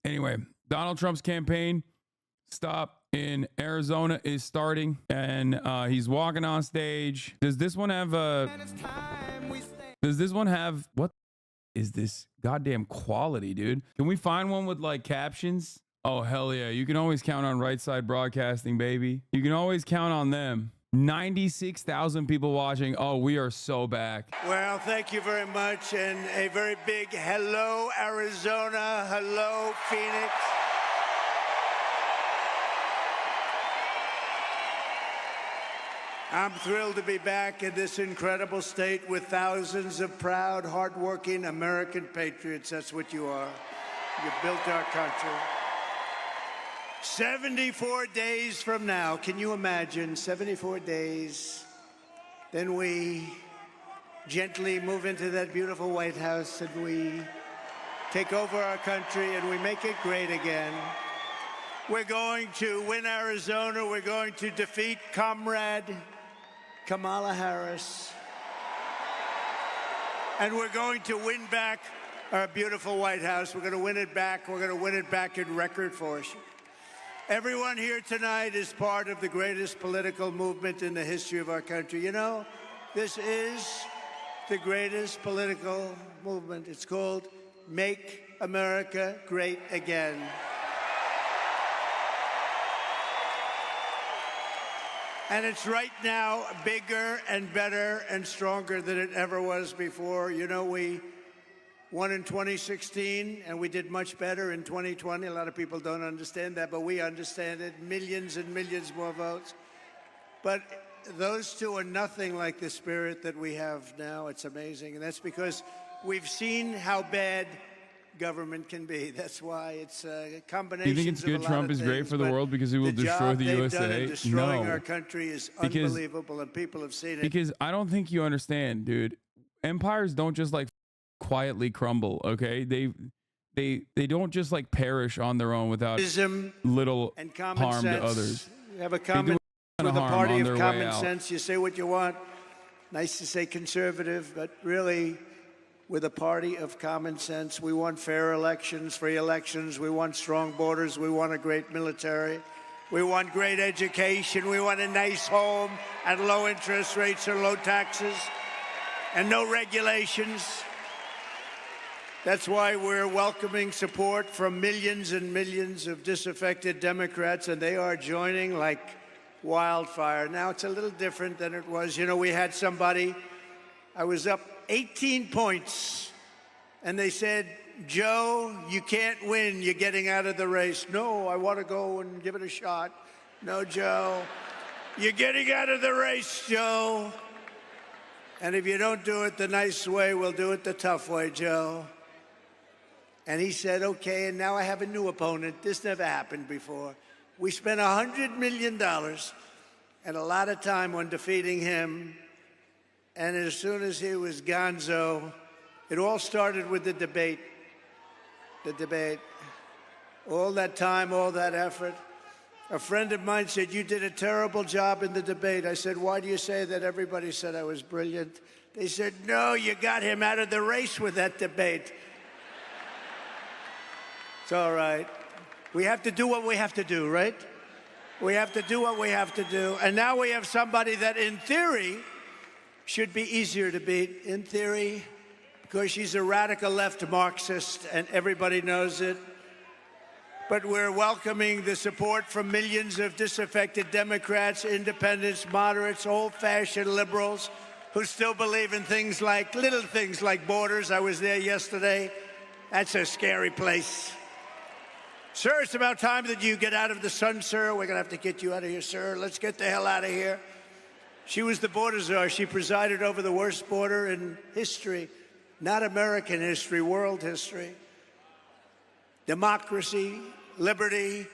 Anyway, Donald Trump's campaign stop in Arizona is starting, and he's walking on stage. Does this one have what is this goddamn quality, dude? Can we find one with like captions? Oh, hell yeah. You can always count on Right Side Broadcasting, baby. You can always count on them. 96,000 people watching. Oh, we are so back. Well, thank you very much. And a very big hello, Arizona. Hello, Phoenix. I'm thrilled to be back in this incredible state with thousands of proud, hardworking American patriots. That's what you are. You built our country. 74 days from now, can you imagine? 74 days. Then we gently move into that beautiful White House and we take over our country and we make it great again. We're going to win Arizona. We're going to defeat Comrade Kamala Harris. And we're going to win back our beautiful White House. We're going to win it back. We're going to win it back in record force. Everyone here tonight is part of the greatest political movement in the history of our country. You know, this is the greatest political movement. It's called Make America Great Again. And it's right now bigger and better and stronger than it ever was before. You know, we won in 2016, and we did much better in 2020. A lot of people don't understand that, but we understand it. Millions and millions more votes. But those two are nothing like the spirit that we have now. It's amazing. And that's because we've seen how bad government can be. That's why it's a combination. Do you think it's good Trump is great for the world because he will destroy the USA? Destroying our country is unbelievable, and people have seen it. Because I don't think you understand, dude. Empires don't just like quietly crumble, okay? They don't just like perish on their own without little harm to others. You have a common with a party of common sense. You say what you want. Nice to say conservative, but really with a party of common sense. We want fair elections, free elections. We want strong borders. We want a great military. We want great education. We want a nice home at low interest rates or low taxes and no regulations. That's why we're welcoming support from millions and millions of disaffected Democrats, and they are joining like wildfire. Now, it's a little different than it was. You know, we had somebody, I was up 18 points, and they said, Joe, you can't win. You're getting out of the race. No, I want to go and give it a shot. No, Joe, you're getting out of the race, Joe. And if you don't do it the nice way, we'll do it the tough way, Joe. And he said, okay, and now I have a new opponent. This never happened before. We spent $100 million and a lot of time on defeating him. And as soon as he was gonzo, it all started with the debate. The debate. All that time, all that effort. A friend of mine said, you did a terrible job in the debate. I said, why do you say that? Everybody said I was brilliant. They said, no, you got him out of the race with that debate. It's all right. We have to do what we have to do, right? We have to do what we have to do. And now we have somebody that, in theory, should be easier to beat. In theory, because she's a radical left Marxist, and everybody knows it. But we're welcoming the support from millions of disaffected Democrats, independents, moderates, old-fashioned liberals who still believe in things like, little things like borders. I was there yesterday. That's a scary place. Sir, it's about time that you get out of the sun, sir. We're going to have to get you out of here, sir. Let's get the hell out of here. She was the border czar. She presided over the worst border in history, not American history, world history. Democracy, liberty,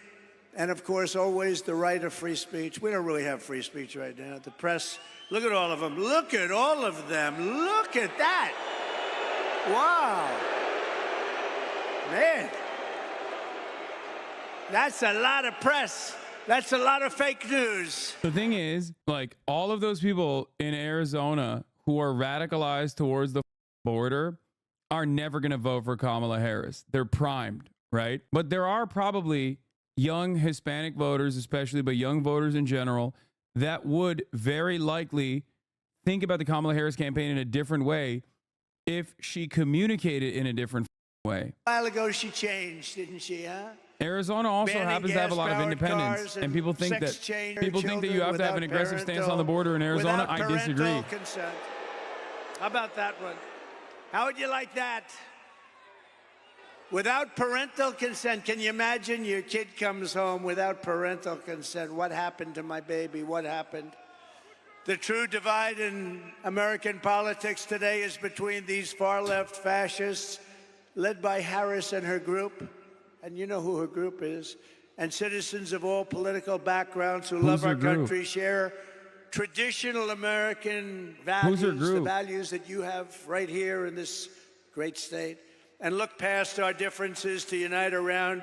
and of course, always the right of free speech. We don't really have free speech right now. The press, look at all of them. Look at all of them. Look at that. Wow. Man. That's a lot of press. That's a lot of fake news. The thing is, like, all of those people in Arizona who are radicalized towards the border are never going to vote for Kamala Harris. They're primed right? But there are probably young Hispanic voters, especially, but young voters in general, that would very likely think about the Kamala Harris campaign in a different way if she communicated in a different way. A while ago, she changed, didn't she, huh? Arizona also happens to have a lot of independents, and people think that you have to have an aggressive stance on the border in Arizona. I disagree. Consent. How about that one? How would you like that? Without parental consent, can you imagine your kid comes home without parental consent? What happened to my baby? What happened? The true divide in American politics today is between these far-left fascists, led by Harris and her group, and you know who her group is, and citizens of all political backgrounds who love our country, share traditional American values, the values that you have right here in this great state, and look past our differences to unite around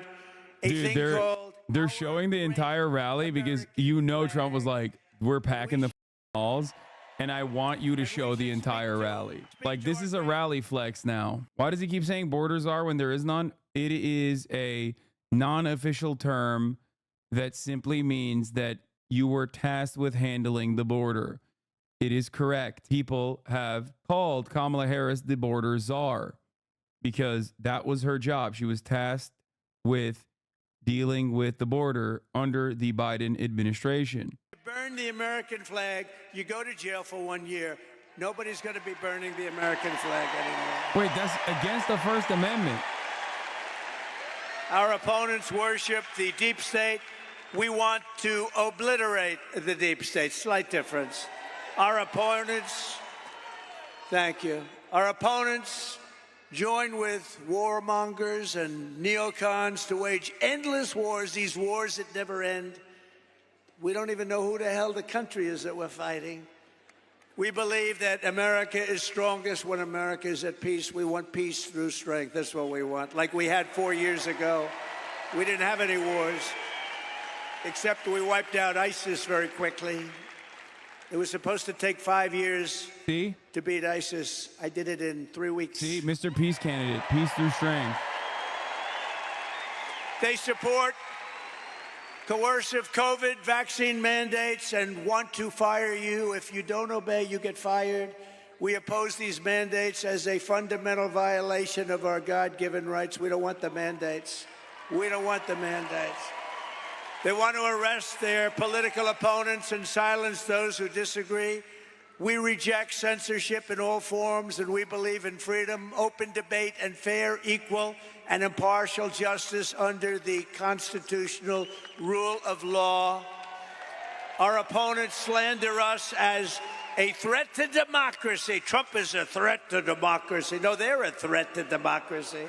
a thing called... They're showing the entire rally because you know Trump was like, we're packing the halls, and I want you to show the entire rally. Like, this is a rally flex now. Why does he keep saying borders are when there is none? It is a non-official term that simply means that you were tasked with handling the border. It is correct. People have called Kamala Harris the border czar because that was her job. She was tasked with dealing with the border under the Biden administration. Burn the American flag, you go to jail for 1 year. Nobody's going to be burning the American flag anymore. Wait, that's against the First Amendment. Our opponents worship the deep state. We want to obliterate the deep state. Slight difference. Our opponents, thank you. Our opponents join with warmongers and neocons to wage endless wars, these wars that never end. We don't even know who the hell the country is that we're fighting. We believe that America is strongest when America is at peace. We want peace through strength. That's what we want. Like we had 4 years ago. We didn't have any wars, except we wiped out ISIS very quickly. It was supposed to take 5 years to beat ISIS. I did it in 3 weeks. See, Mr. Peace candidate, peace through strength. They support coercive COVID vaccine mandates and want to fire you. If you don't obey, you get fired. We oppose these mandates as a fundamental violation of our God-given rights. We don't want the mandates. We don't want the mandates. They want to arrest their political opponents and silence those who disagree. We reject censorship in all forms, and we believe in freedom, open debate, and fair, equal, and impartial justice under the constitutional rule of law. Our opponents slander us as a threat to democracy. Trump is a threat to democracy. No, they're a threat to democracy.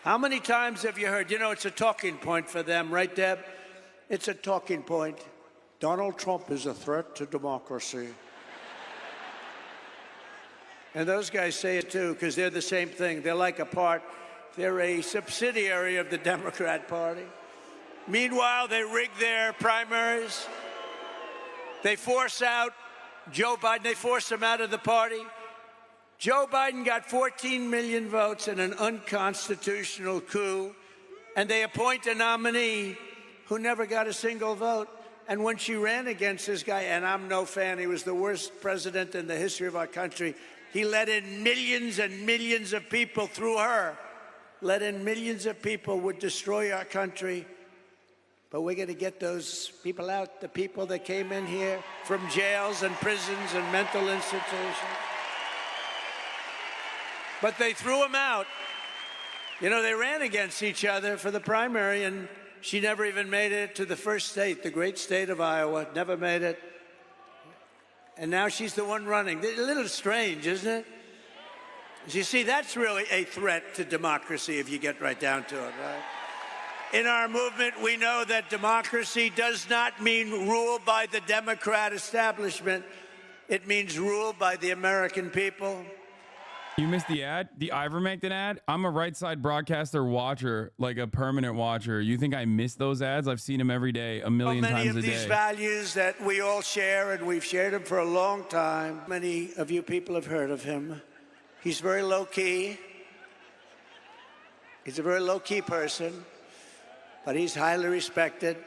How many times have you heard, you know, it's a talking point for them, right, Deb? It's a talking point. Donald Trump is a threat to democracy. And those guys say it too, because they're the same thing. They're like a part, they're a subsidiary of the Democrat Party. Meanwhile, they rig their primaries. They force out Joe Biden, they force him out of the party. Joe Biden got 14 million votes in an unconstitutional coup, and they appoint a nominee who never got a single vote. And when she ran against this guy, and I'm no fan, he was the worst president in the history of our country, he let in millions and millions of people through her. Let in millions of people would destroy our country. But we're going to get those people out, the people that came in here from jails and prisons and mental institutions. But they threw them out. You know, they ran against each other for the primary, and she never even made it to the first state, the great state of Iowa. Never made it. And now she's the one running. A little strange, isn't it? You see, that's really a threat to democracy if you get right down to it, right? In our movement, we know that democracy does not mean rule by the Democrat establishment. It means rule by the American people. You missed the ad? The ivermectin ad? I'm a right side broadcaster watcher, like a permanent watcher. You think I miss those ads? I've seen them every day, a million times a day. Many of these values that we all share, and we've shared them for a long time. Many of you people have heard of him. He's very low key. He's a very low-key person, but he's highly respected.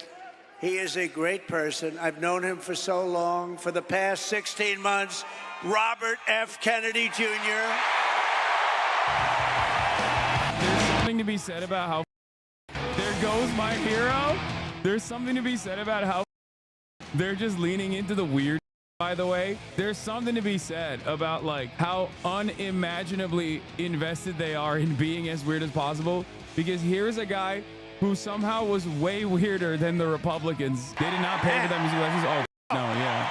He is a great person. I've known him for so long. For the past 16 months, Robert F. Kennedy Jr. There's something to be said about how there goes my hero. There's something to be said about how they're just leaning into the weird. By the way, there's something to be said about like how unimaginably invested they are in being as weird as possible, because here's a guy who somehow was way weirder than the Republicans. They did not pay for them music lessons. Oh, no, yeah.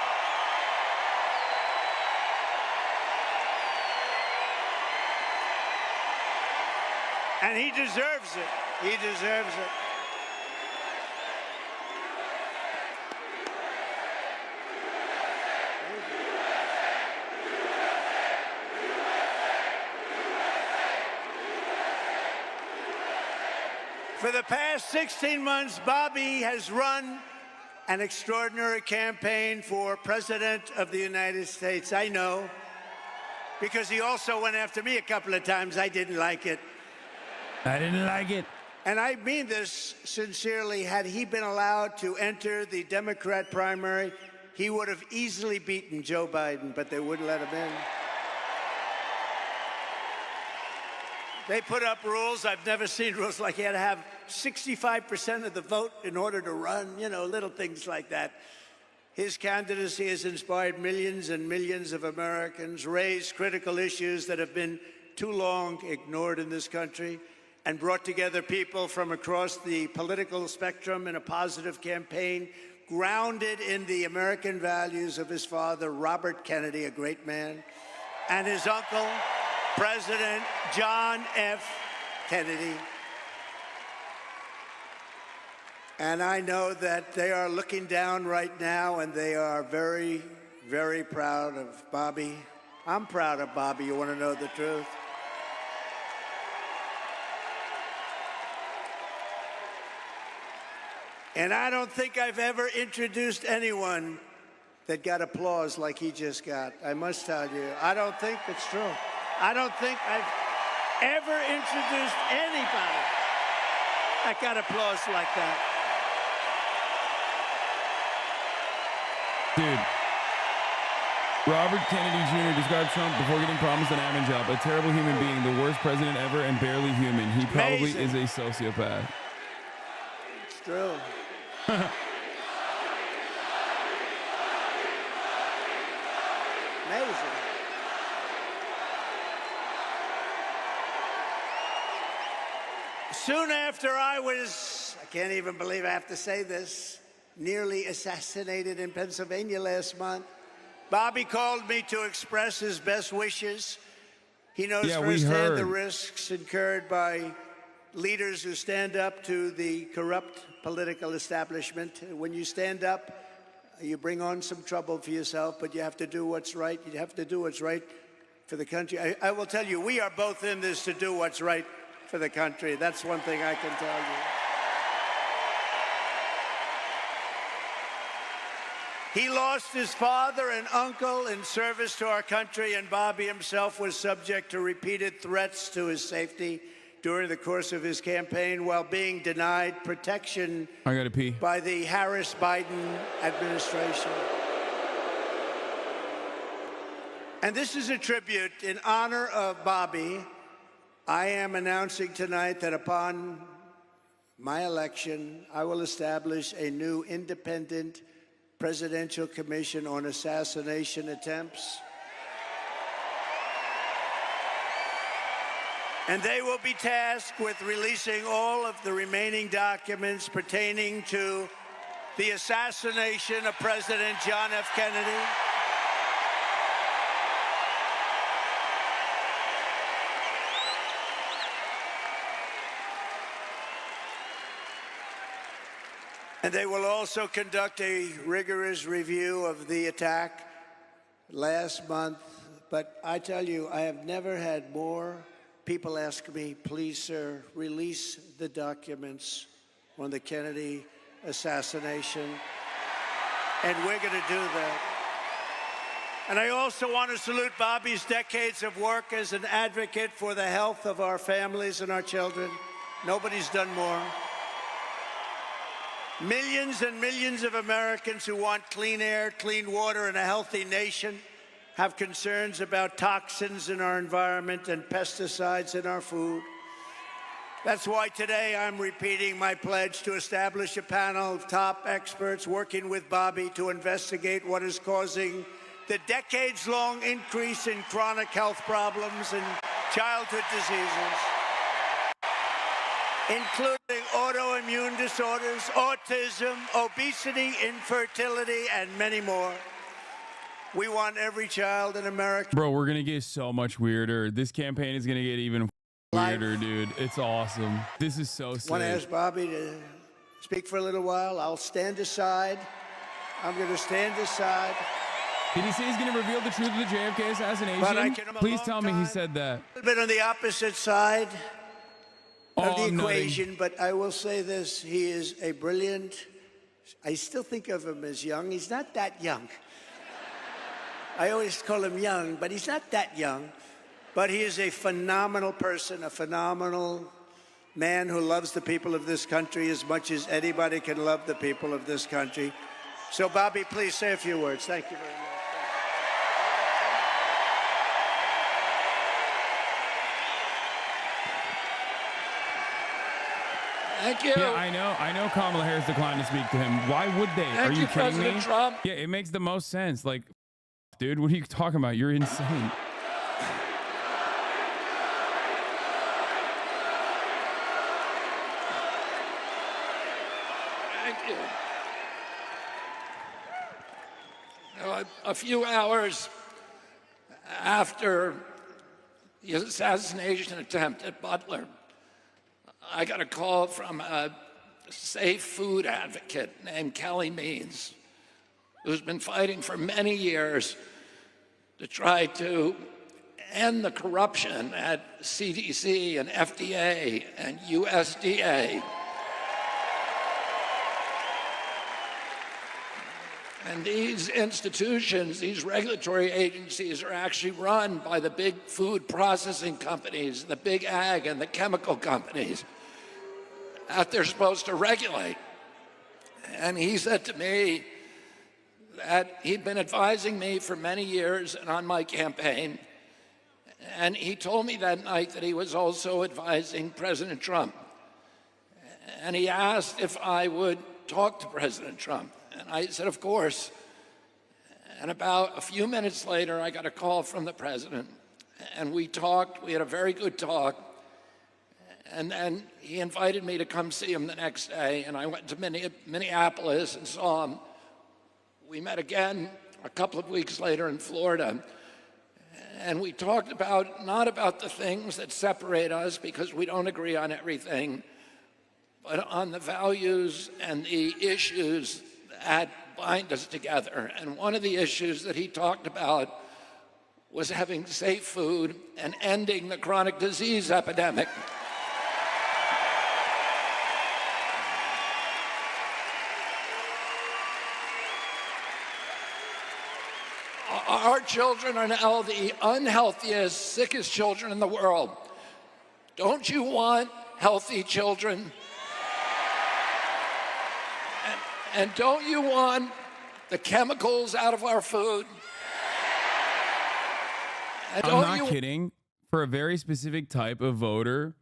And he deserves it. He deserves it. For the past 16 months, Bobby has run an extraordinary campaign for President of the United States. I know, because he also went after me a couple of times. I didn't like it. I didn't like it. And I mean this sincerely. Had he been allowed to enter the Democrat primary, he would have easily beaten Joe Biden, but they wouldn't let him in. They put up rules. I've never seen rules like he had to have 65% of the vote in order to run, you know, little things like that. His candidacy has inspired millions and millions of Americans, raised critical issues that have been too long ignored in this country, and brought together people from across the political spectrum in a positive campaign grounded in the American values of his father, Robert Kennedy, a great man, and his uncle, President John F. Kennedy. And I know that they are looking down right now, and they are very, very proud of Bobby. I'm proud of Bobby, you want to know the truth. And I don't think I've ever introduced anyone that got applause like he just got. I must tell you, I don't think it's true. I don't think I've ever introduced anybody that got applause like that. Dude, Robert Kennedy Jr. described Trump before getting promised an admin job, a terrible human being, the worst president ever, and barely human. He probably is a sociopath. It's true. Amazing. Soon after I can't even believe I have to say this, nearly assassinated in Pennsylvania last month, Bobby called me to express his best wishes. He knows firsthand the risks incurred by leaders who stand up to the corrupt political establishment. When you stand up, you bring on some trouble for yourself, but you have to do what's right. You have to do what's right for the country. I will tell you, we are both in this to do what's right for the country. That's one thing I can tell you. He lost his father and uncle in service to our country, and Bobby himself was subject to repeated threats to his safety during the course of his campaign while being denied protection by the Harris-Biden administration. And this is a tribute in honor of Bobby. I am announcing tonight that upon my election, I will establish a new independent presidential commission on assassination attempts. And they will be tasked with releasing all of the remaining documents pertaining to the assassination of President John F. Kennedy. And they will also conduct a rigorous review of the attack last month. But I tell you, I have never had more people ask me, please, sir, release the documents on the Kennedy assassination. And we're going to do that. And I also want to salute Bobby's decades of work as an advocate for the health of our families and our children. Nobody's done more. Millions and millions of Americans who want clean air, clean water, and a healthy nation have concerns about toxins in our environment and pesticides in our food. That's why today I'm repeating my pledge to establish a panel of top experts working with Bobby to investigate what is causing the decades-long increase in chronic health problems and childhood diseases, including autoimmune disorders, autism, obesity, infertility, and many more. We want every child in America. Bro, we're going to get so much weirder. This campaign is going to get even weirder, dude. It's awesome. This is so sick. I want to ask Bobby to speak for a little while. I'll stand aside. I'm going to stand aside. Did he say he's going to reveal the truth of the JFK assassination? Please tell me he said that. A little bit on the opposite side of the equation, but I will say this. He is a brilliant, I still think of him as young. He's not that young. I always call him young, but he's not that young. But he is a phenomenal person, a phenomenal man who loves the people of this country as much as anybody can love the people of this country. So, Bobby, please say a few words. Thank you very much. Thank you. Yeah, I know Kamala Harris declined to speak to him. Why would they? Are you kidding President me? Trump. Yeah, it makes the most sense. Like, dude, what are you talking about? You're insane. Thank you. A few hours after the assassination attempt at Butler, I got a call from a safe food advocate named Kelly Means, who's been fighting for many years to try to end the corruption at CDC and FDA and USDA. And these institutions, these regulatory agencies, are actually run by the big food processing companies, the big ag and the chemical companies that they're supposed to regulate. And he said to me that he'd been advising me for many years and on my campaign. And he told me that night that he was also advising President Trump. And he asked if I would talk to President Trump. And I said, of course. And about a few minutes later, I got a call from the president. And we talked. We had a very good talk. And then he invited me to come see him the next day. And I went to Minneapolis and saw him. We met again a couple of weeks later in Florida. And we talked about, not about the things that separate us, because we don't agree on everything, but on the values and the issues that bind us together. And one of the issues that he talked about was having safe food and ending the chronic disease epidemic. Our children are now the unhealthiest, sickest children in the world. Don't you want healthy children? And don't you want the chemicals out of our food? And I'm not kidding. For a very specific type of voter,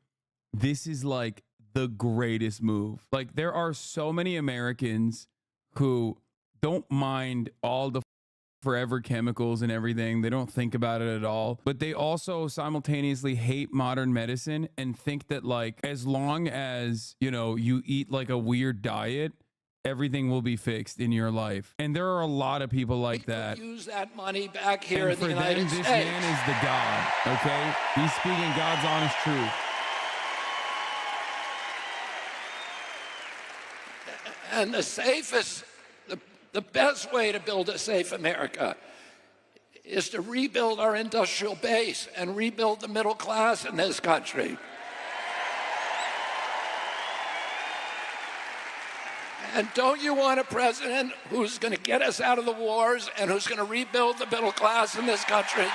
this is like the greatest move. Like, there are so many Americans who don't mind all the forever chemicals and everything. They don't think about it at all, but they also simultaneously hate modern medicine and think that, like, as long as, you know, you eat like a weird diet, everything will be fixed in your life. And there are a lot of people like that. Use that money back here and in the United States. This man is the God, okay? He's speaking God's honest truth. And the safest, the best way to build a safe America is to rebuild our industrial base and rebuild the middle class in this country. And don't you want a president who's going to get us out of the wars and who's going to rebuild the middle class in this country?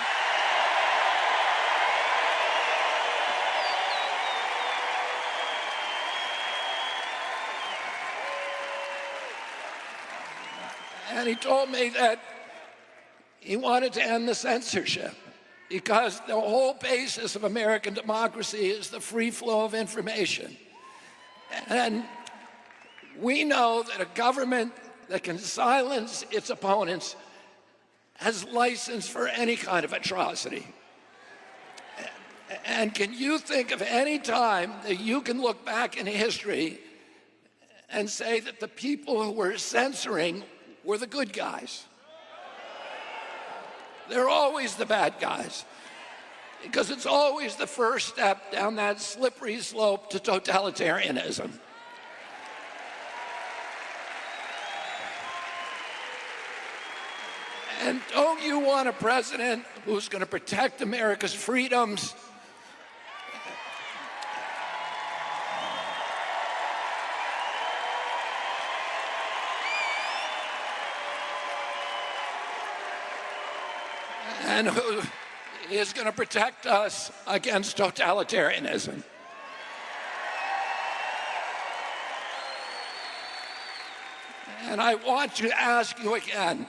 And he told me that he wanted to end the censorship because the whole basis of American democracy is the free flow of information. And we know that a government that can silence its opponents has license for any kind of atrocity. And can you think of any time that you can look back in history and say that the people who were censoring were the good guys? They're always the bad guys, because it's always the first step down that slippery slope to totalitarianism. And don't you want a president who's going to protect America's freedoms? And who is going to protect us against totalitarianism? And I want to ask you again,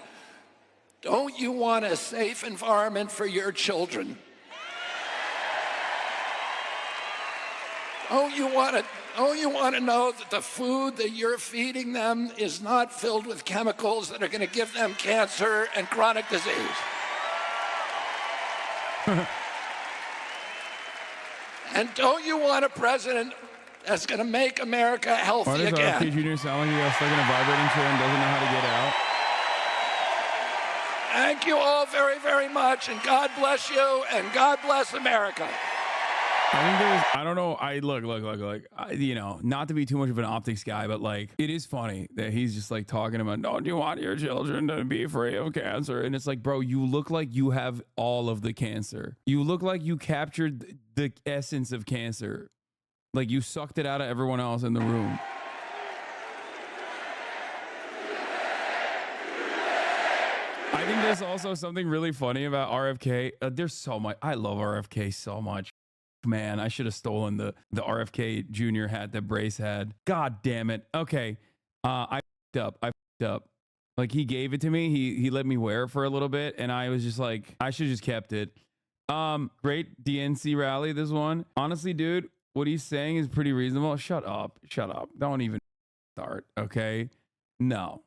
don't you want a safe environment for your children? Don't you want to know that the food that you're feeding them is not filled with chemicals that are going to give them cancer and chronic disease? And don't you want a president that's going to make America healthy again? Why does RFK Jr. sound like he got stuck in a vibrating chair and doesn't know how to get out? Thank you all very, very much, and God bless you, and God bless America. I think there's, I don't know. You know, not to be too much of an optics guy, but like, it is funny that he's just like talking about, don't you want your children to be free of cancer? And it's like, bro, you look like you have all of the cancer. You look like you captured the essence of cancer. Like you sucked it out of everyone else in the room. I think there's also something really funny about RFK. There's so much. I love RFK so much. Man, I should have stolen the RFK Jr. hat that Brace had. God damn it. Okay. I fucked up. Like he gave it to me. He let me wear it for a little bit. And I was just like, I should have just kept it. Great DNC rally, this one. Honestly, dude, what he's saying is pretty reasonable. Shut up. Shut up. Don't even start. Okay. No,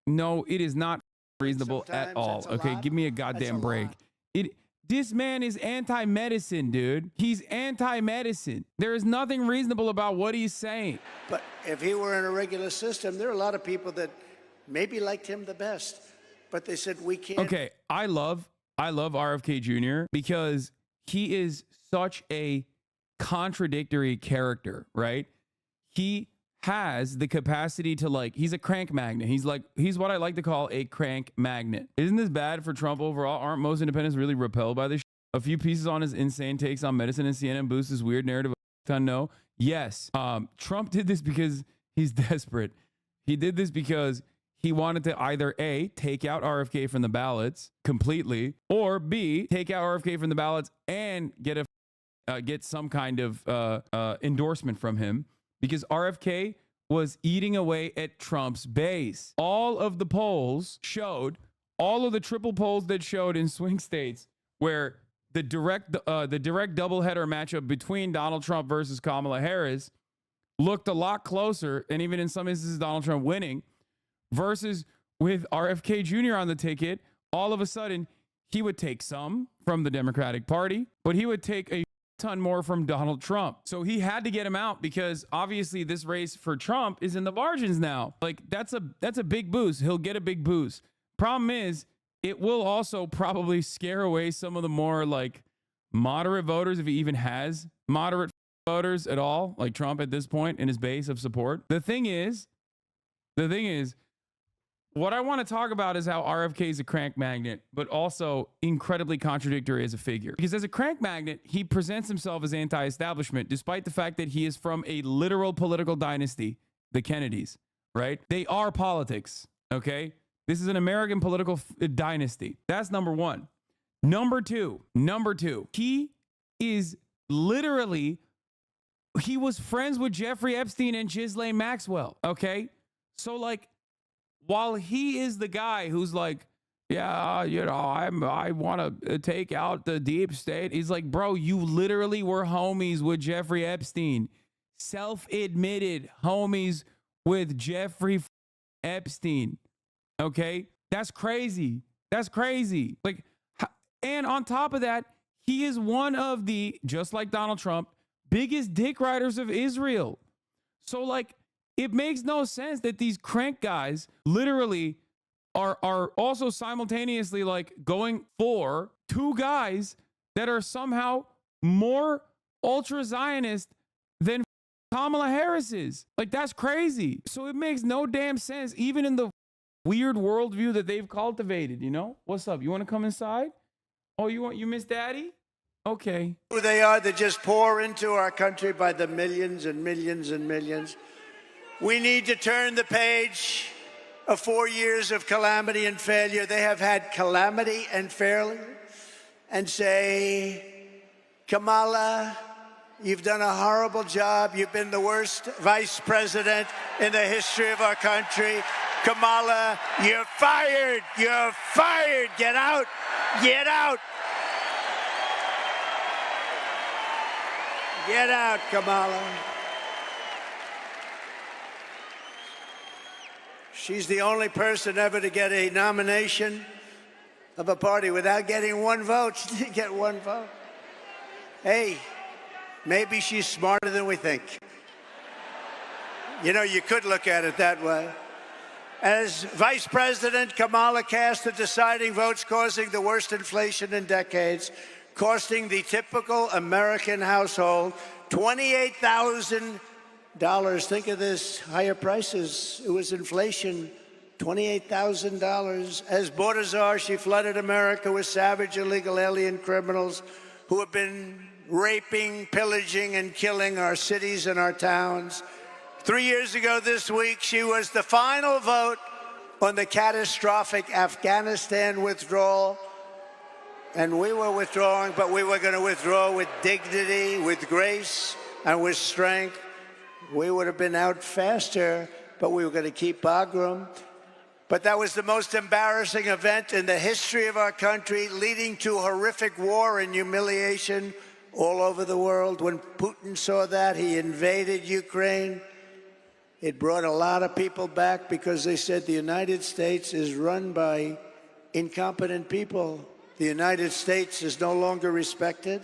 it is not reasonable at all. Okay. Give me a goddamn break. This man is anti-medicine, dude. He's anti-medicine. There is nothing reasonable about what he's saying. But if he were in a regular system, there are a lot of people that maybe liked him the best, but they said we can't. Okay, I love RFK Jr. because he is such a contradictory character, right? He has the capacity to, like, he's a crank magnet. He's what I like to call a crank magnet. Isn't this bad for Trump overall? Aren't most independents really repelled by this? A few pieces on his insane takes on medicine and CNN boosts his weird narrative. No. Yes. Trump did this because he's desperate. He did this because he wanted to either A, take out RFK from the ballots completely, or B, take out RFK from the ballots and get some kind of endorsement from him. Because RFK was eating away at Trump's base. All of the polls showed, all of the triple polls that showed in swing states where the direct doubleheader matchup between Donald Trump versus Kamala Harris looked a lot closer, and even in some instances Donald Trump winning, versus with RFK Jr. on the ticket, all of a sudden he would take some from the Democratic Party, but he would take a ton more from Donald Trump. So he had to get him out because obviously this race for Trump is in the margins now. Like that's a big boost. He'll get a big boost. Problem is, it will also probably scare away some of the more like moderate voters, if he even has moderate voters at all, like Trump at this point in his base of support. The thing is, what I want to talk about is how RFK is a crank magnet, but also incredibly contradictory as a figure. Because as a crank magnet, he presents himself as anti-establishment, despite the fact that he is from a literal political dynasty, the Kennedys, right? They are politics, okay? This is an American political dynasty. That's number one. Number two, he is literally, he was friends with Jeffrey Epstein and Ghislaine Maxwell, okay? So like, while he is the guy who's like, yeah, I want to take out the deep state. He's like, bro, you literally were homies with Jeffrey Epstein. Self-admitted homies with Jeffrey Epstein. Okay? That's crazy. That's crazy. Like, and on top of that, he is one of the, just like Donald Trump, biggest dick riders of Israel. So, like, it makes no sense that these crank guys literally are also simultaneously like going for two guys that are somehow more ultra Zionist than Kamala Harris is. Like, that's crazy. So it makes no damn sense, even in the weird worldview that they've cultivated. You know, what's up? You want to come inside? Oh, you miss Daddy? Okay. Who they are that just pour into our country by the millions and millions and millions. We need to turn the page of 4 years of calamity and failure. They have had calamity and failure, and say, Kamala, you've done a horrible job. You've been the worst vice president in the history of our country. Kamala, you're fired. You're fired. Get out. Get out. Get out, Kamala. She's the only person ever to get a nomination of a party without getting one vote. She didn't get one vote. Hey, maybe she's smarter than we think. You know, you could look at it that way. As vice president, Kamala cast the deciding votes, causing the worst inflation in decades, costing the typical American household $28,000. Think of this, higher prices. It was inflation, $28,000. As border czar, she flooded America with savage illegal alien criminals who have been raping, pillaging, and killing our cities and our towns. 3 years ago this week, she was the final vote on the catastrophic Afghanistan withdrawal. And we were withdrawing, but we were going to withdraw with dignity, with grace, and with strength. We would have been out faster, but we were going to keep Bagram. But that was the most embarrassing event in the history of our country, leading to horrific war and humiliation all over the world. When Putin saw that, he invaded Ukraine. It brought a lot of people back because they said the United States is run by incompetent people. The United States is no longer respected.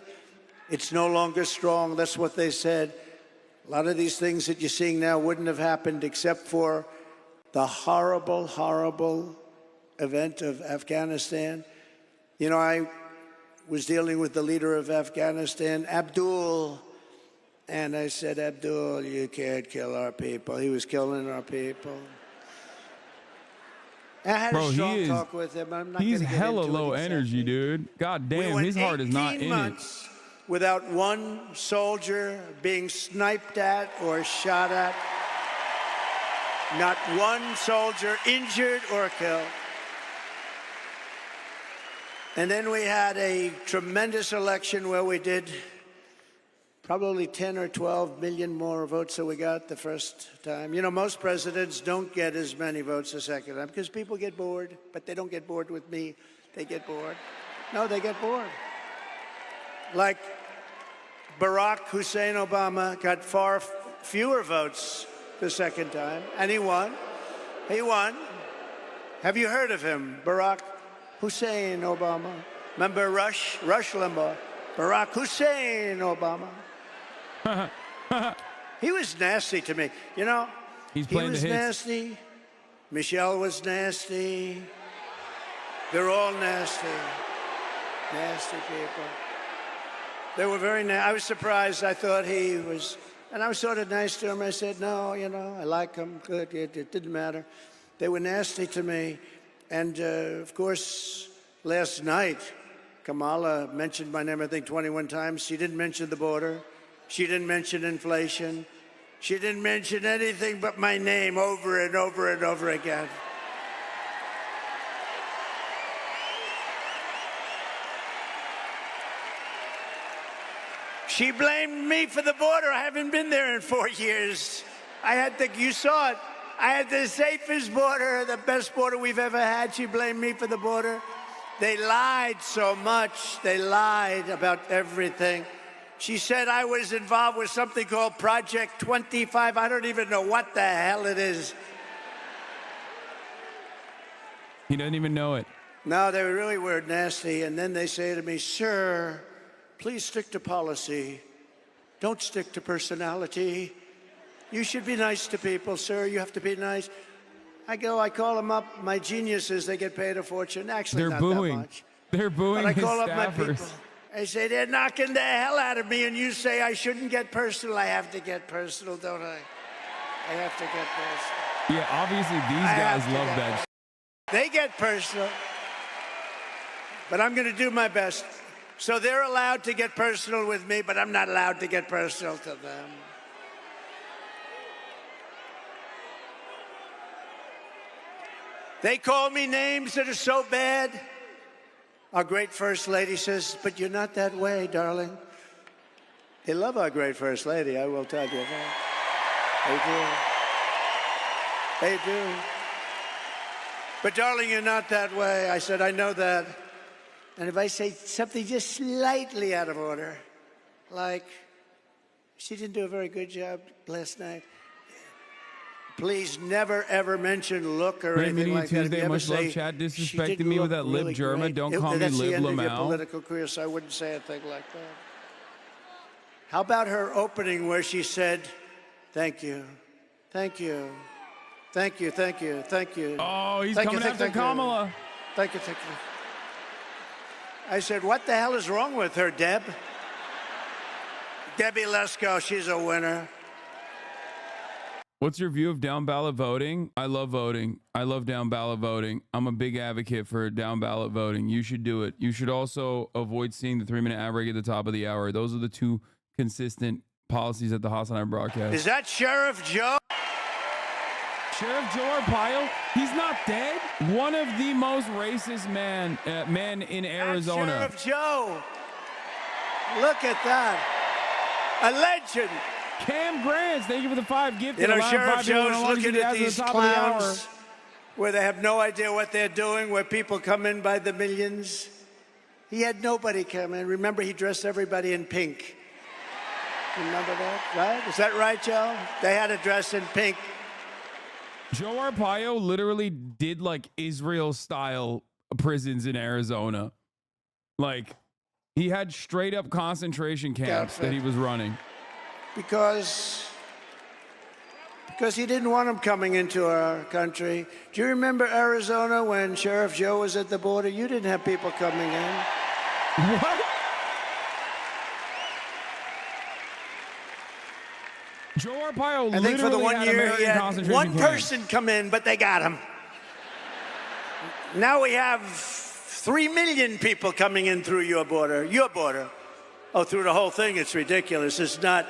It's no longer strong. That's what they said. A lot of these things that you're seeing now wouldn't have happened except for the horrible, horrible event of Afghanistan. You know, I was dealing with the leader of Afghanistan, Abdul, and I said, Abdul, you can't kill our people. He was killing our people. I had a strong talk with him. I'm not he's get hella into low energy, dude. God damn, his heart is not in it. Without one soldier being sniped at or shot at. Not one soldier injured or killed. And then we had a tremendous election where we did probably 10 or 12 million more votes than we got the first time. You know, most presidents don't get as many votes the second time because people get bored, but they don't get bored with me. They get bored. No, they get bored. Like Barack Hussein Obama got far fewer votes the second time, and he won. He won. Have you heard of him, Barack Hussein Obama? Remember Rush Limbaugh? Barack Hussein Obama. He was nasty to me. You know, he was nasty. Michelle was nasty. They're all nasty. Nasty people. They were very nasty. I was surprised. I thought he was, and I was sort of nice to him. I said, no, you know, I like him. Good. It didn't matter. They were nasty to me. And, of course, last night, Kamala mentioned my name, I think, 21 times. She didn't mention the border. She didn't mention inflation. She didn't mention anything but my name over and over and over again. She blamed me for the border. I haven't been there in 4 years. You saw it. I had the safest border, the best border we've ever had. She blamed me for the border. They lied so much. They lied about everything. She said I was involved with something called Project 25. I don't even know what the hell it is. He doesn't even know it. No, they really were nasty. And then they say to me, sir, please stick to policy. Don't stick to personality. You should be nice to people, sir. You have to be nice. I call them up. My geniuses, they get paid a fortune. Actually, They're not booing. that much. They're booing But I his call up my staffers. people. I say, they're knocking the hell out of me, and you say I shouldn't get personal. I have to get personal, don't I? I have to get personal. Yeah, obviously these guys love that. They get personal. But I'm going to do my best. So they're allowed to get personal with me, but I'm not allowed to get personal to them. They call me names that are so bad. Our great First Lady says, but you're not that way, darling. They love our great First Lady, I will tell you that. They do. They do. But darling, you're not that way. I said, I know that. And if I say something just slightly out of order, like, she didn't do a very good job last night, please never, ever mention look or anything like that. Tuesday, much love, Chad disrespecting me with that lip German. Don't call me That's the Liv end of your Lamau. political career, so I wouldn't say a thing like that. How about her opening where she said, thank you, thank you, thank you, thank you, thank you. Oh, he's thank coming you, after Kamala. Thank you, thank you. I said, what the hell is wrong with her, Deb? Debbie Lesko, she's a winner. What's your view of down ballot voting? I love voting. I love down ballot voting. I'm a big advocate for down ballot voting. You should do it. You should also avoid seeing the 3-minute ad break at the top of the hour. Those are the two consistent policies at the Hasanabi broadcast. Is that Sheriff Joe? Sheriff Joe Arpaio, he's not dead. One of the most racist men in Arizona. That's Sheriff Joe. Look at that. A legend. Cam Grants, thank you for the 5 gifted. You know, Sheriff Joe's looking at these clowns where they have no idea what they're doing, where people come in by the millions. He had nobody come in. Remember, he dressed everybody in pink. Remember that, right? Is that right, Joe? They had to dress in pink. Joe Arpaio literally did like Israel-style prisons in Arizona. Like, he had straight-up concentration camps that he was running. Because he didn't want them coming into our country. Do you remember Arizona when Sheriff Joe was at the border? You didn't have people coming in. What? Joe Arpaio literally I think for the 1 year he had one person come in, but they got him. Now we have 3 million people coming in through your border. Your border. Oh, through the whole thing, it's ridiculous. It's not.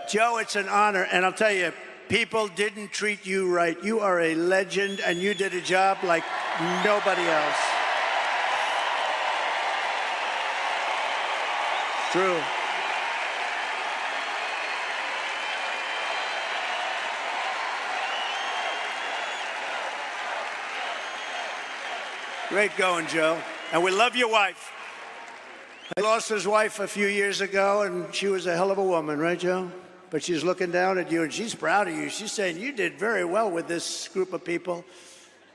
Joe, it's an honor, and I'll tell you, people didn't treat you right. You are a legend, and you did a job like nobody else. True. Great going, Joe. And we love your wife. He lost his wife a few years ago, and she was a hell of a woman, right, Joe? But she's looking down at you, and she's proud of you. She's saying, you did very well with this group of people.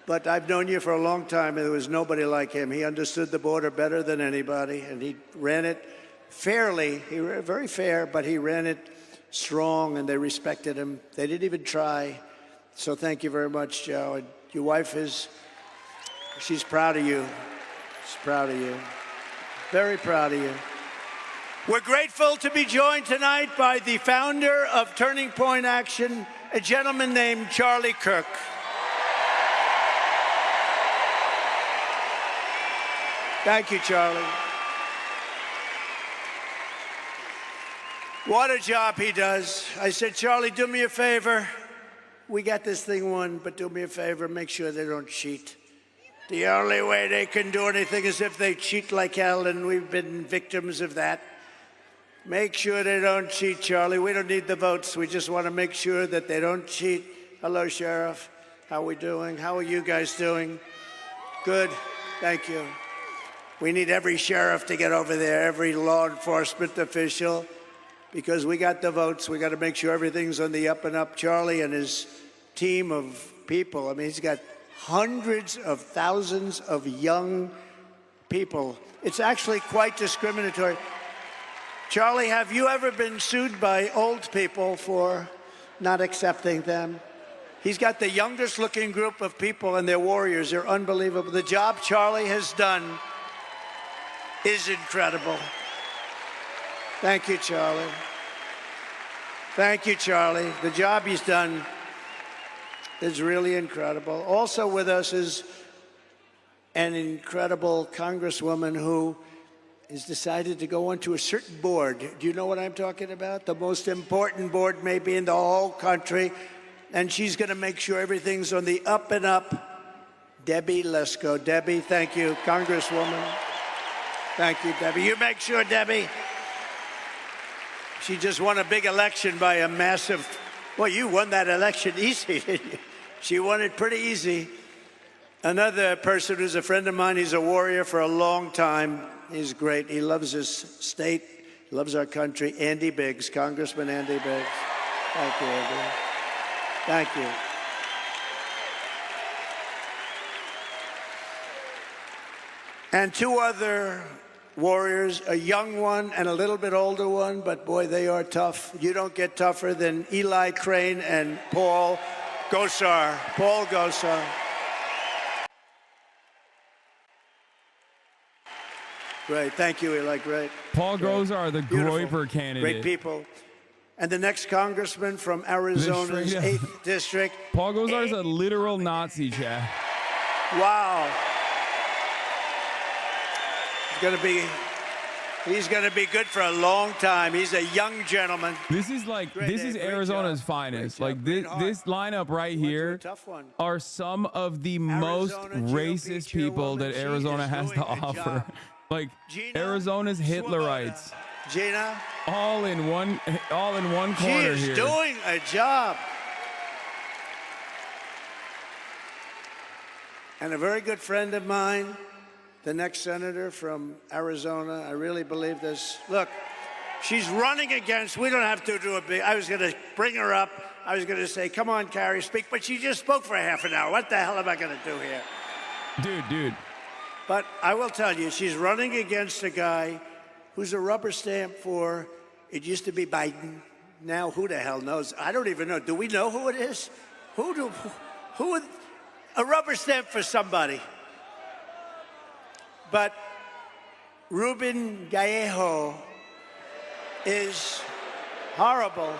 But I've known you for a long time, and there was nobody like him. He understood the border better than anybody, and he ran it fairly. He ran very fair, but he ran it strong, and they respected him. They didn't even try. So thank you very much, Joe. And your wife she's proud of you. She's proud of you. Very proud of you. We're grateful to be joined tonight by the founder of Turning Point Action, a gentleman named Charlie Kirk. Thank you, Charlie. What a job he does. I said, Charlie, do me a favor. We got this thing won, but do me a favor, make sure they don't cheat. The only way they can do anything is if they cheat like hell, and we've been victims of that. Make sure they don't cheat, Charlie. We don't need the votes. We just want to make sure that they don't cheat. Hello, Sheriff. How we doing? How are you guys doing? Good. Thank you. We need every sheriff to get over there, every law enforcement official, because we got the votes. We got to make sure everything's on the up and up. Charlie and his team of people, I mean, he's got hundreds of thousands of young people. It's actually quite discriminatory. Charlie, have you ever been sued by old people for not accepting them? He's got the youngest looking group of people, and they're warriors. They're unbelievable. The job Charlie has done is incredible. Thank you, Charlie. Thank you, Charlie. The job he's done is really incredible. Also with us is an incredible congresswoman who has decided to go onto a certain board. Do you know what I'm talking about? The most important board maybe in the whole country. And she's going to make sure everything's on the up and up. Debbie Lesko. Debbie, thank you, Congresswoman. Thank you, Debbie. You make sure, Debbie. She just won a big election by a massive, well, you won that election easy, didn't you? She won it pretty easy. Another person who's a friend of mine, he's a warrior for a long time. He's great. He loves his state, he loves our country. Andy Biggs, Congressman Andy Biggs. Thank you, Andy. Thank you. And two other warriors, a young one and a little bit older one, but boy, they are tough. You don't get tougher than Eli Crane and Paul Gosar. Paul Gosar. Great. Thank you, Eli. Great. Paul Gosar, the Groiper candidate. Great people. And the next congressman from Arizona's 8th district. Paul Gosar is a literal Nazi, Chad. Wow. He's gonna be good for a long time. He's a young gentleman. This is Arizona's finest. Like this lineup right here are some of the most racist people that Arizona has to offer. Like Arizona's Hitlerites. Gina. All in one corner here. She is doing a job. And a very good friend of mine, the next senator from Arizona, I really believe this. Look, she's running against, we don't have to do a big, I was going to bring her up. I was going to say, come on, Carrie, speak. But she just spoke for half an hour. What the hell am I going to do here? Dude. But I will tell you, she's running against a guy who's a rubber stamp for, it used to be Biden. Now, who the hell knows? I don't even know. Do we know who it is? A rubber stamp for somebody. But Ruben Gallejo is horrible.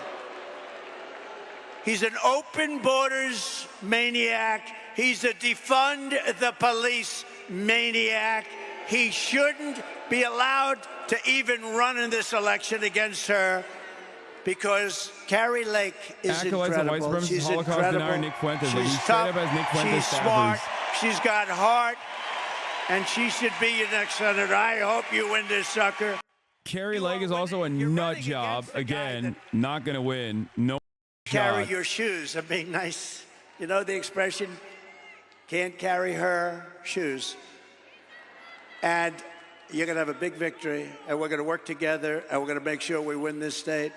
He's an open borders maniac. He's a defund the police maniac. He shouldn't be allowed to even run in this election against her because Carrie Lake is incredible. She's incredible. She's tough. She's smart. She's got heart. And she should be your next senator. I hope you win this sucker. Carrie Lake is also a nut job. Again, not going to win. No carry your shoes. I'm being nice. You know the expression, can't carry her shoes. And you're going to have a big victory, and we're going to work together, and we're going to make sure we win this state.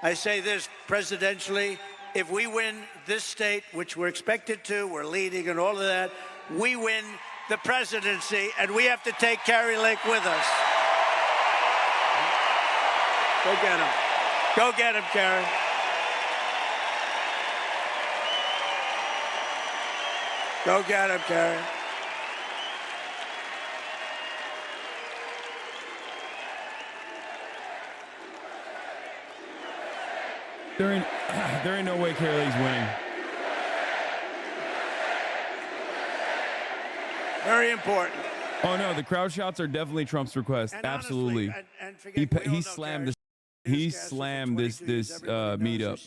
I say this presidentially, if we win this state, which we're expected to, we're leading and all of that, we win the presidency, and we have to take Carrie Lake with us. Go get him. Go get him, Carrie. Go get him, Carrie. There ain't no way Carrie Lake's winning. Very important. Oh no, the crowd shots are definitely Trump's request. And absolutely. Honestly, He slammed this. He slammed this meetup.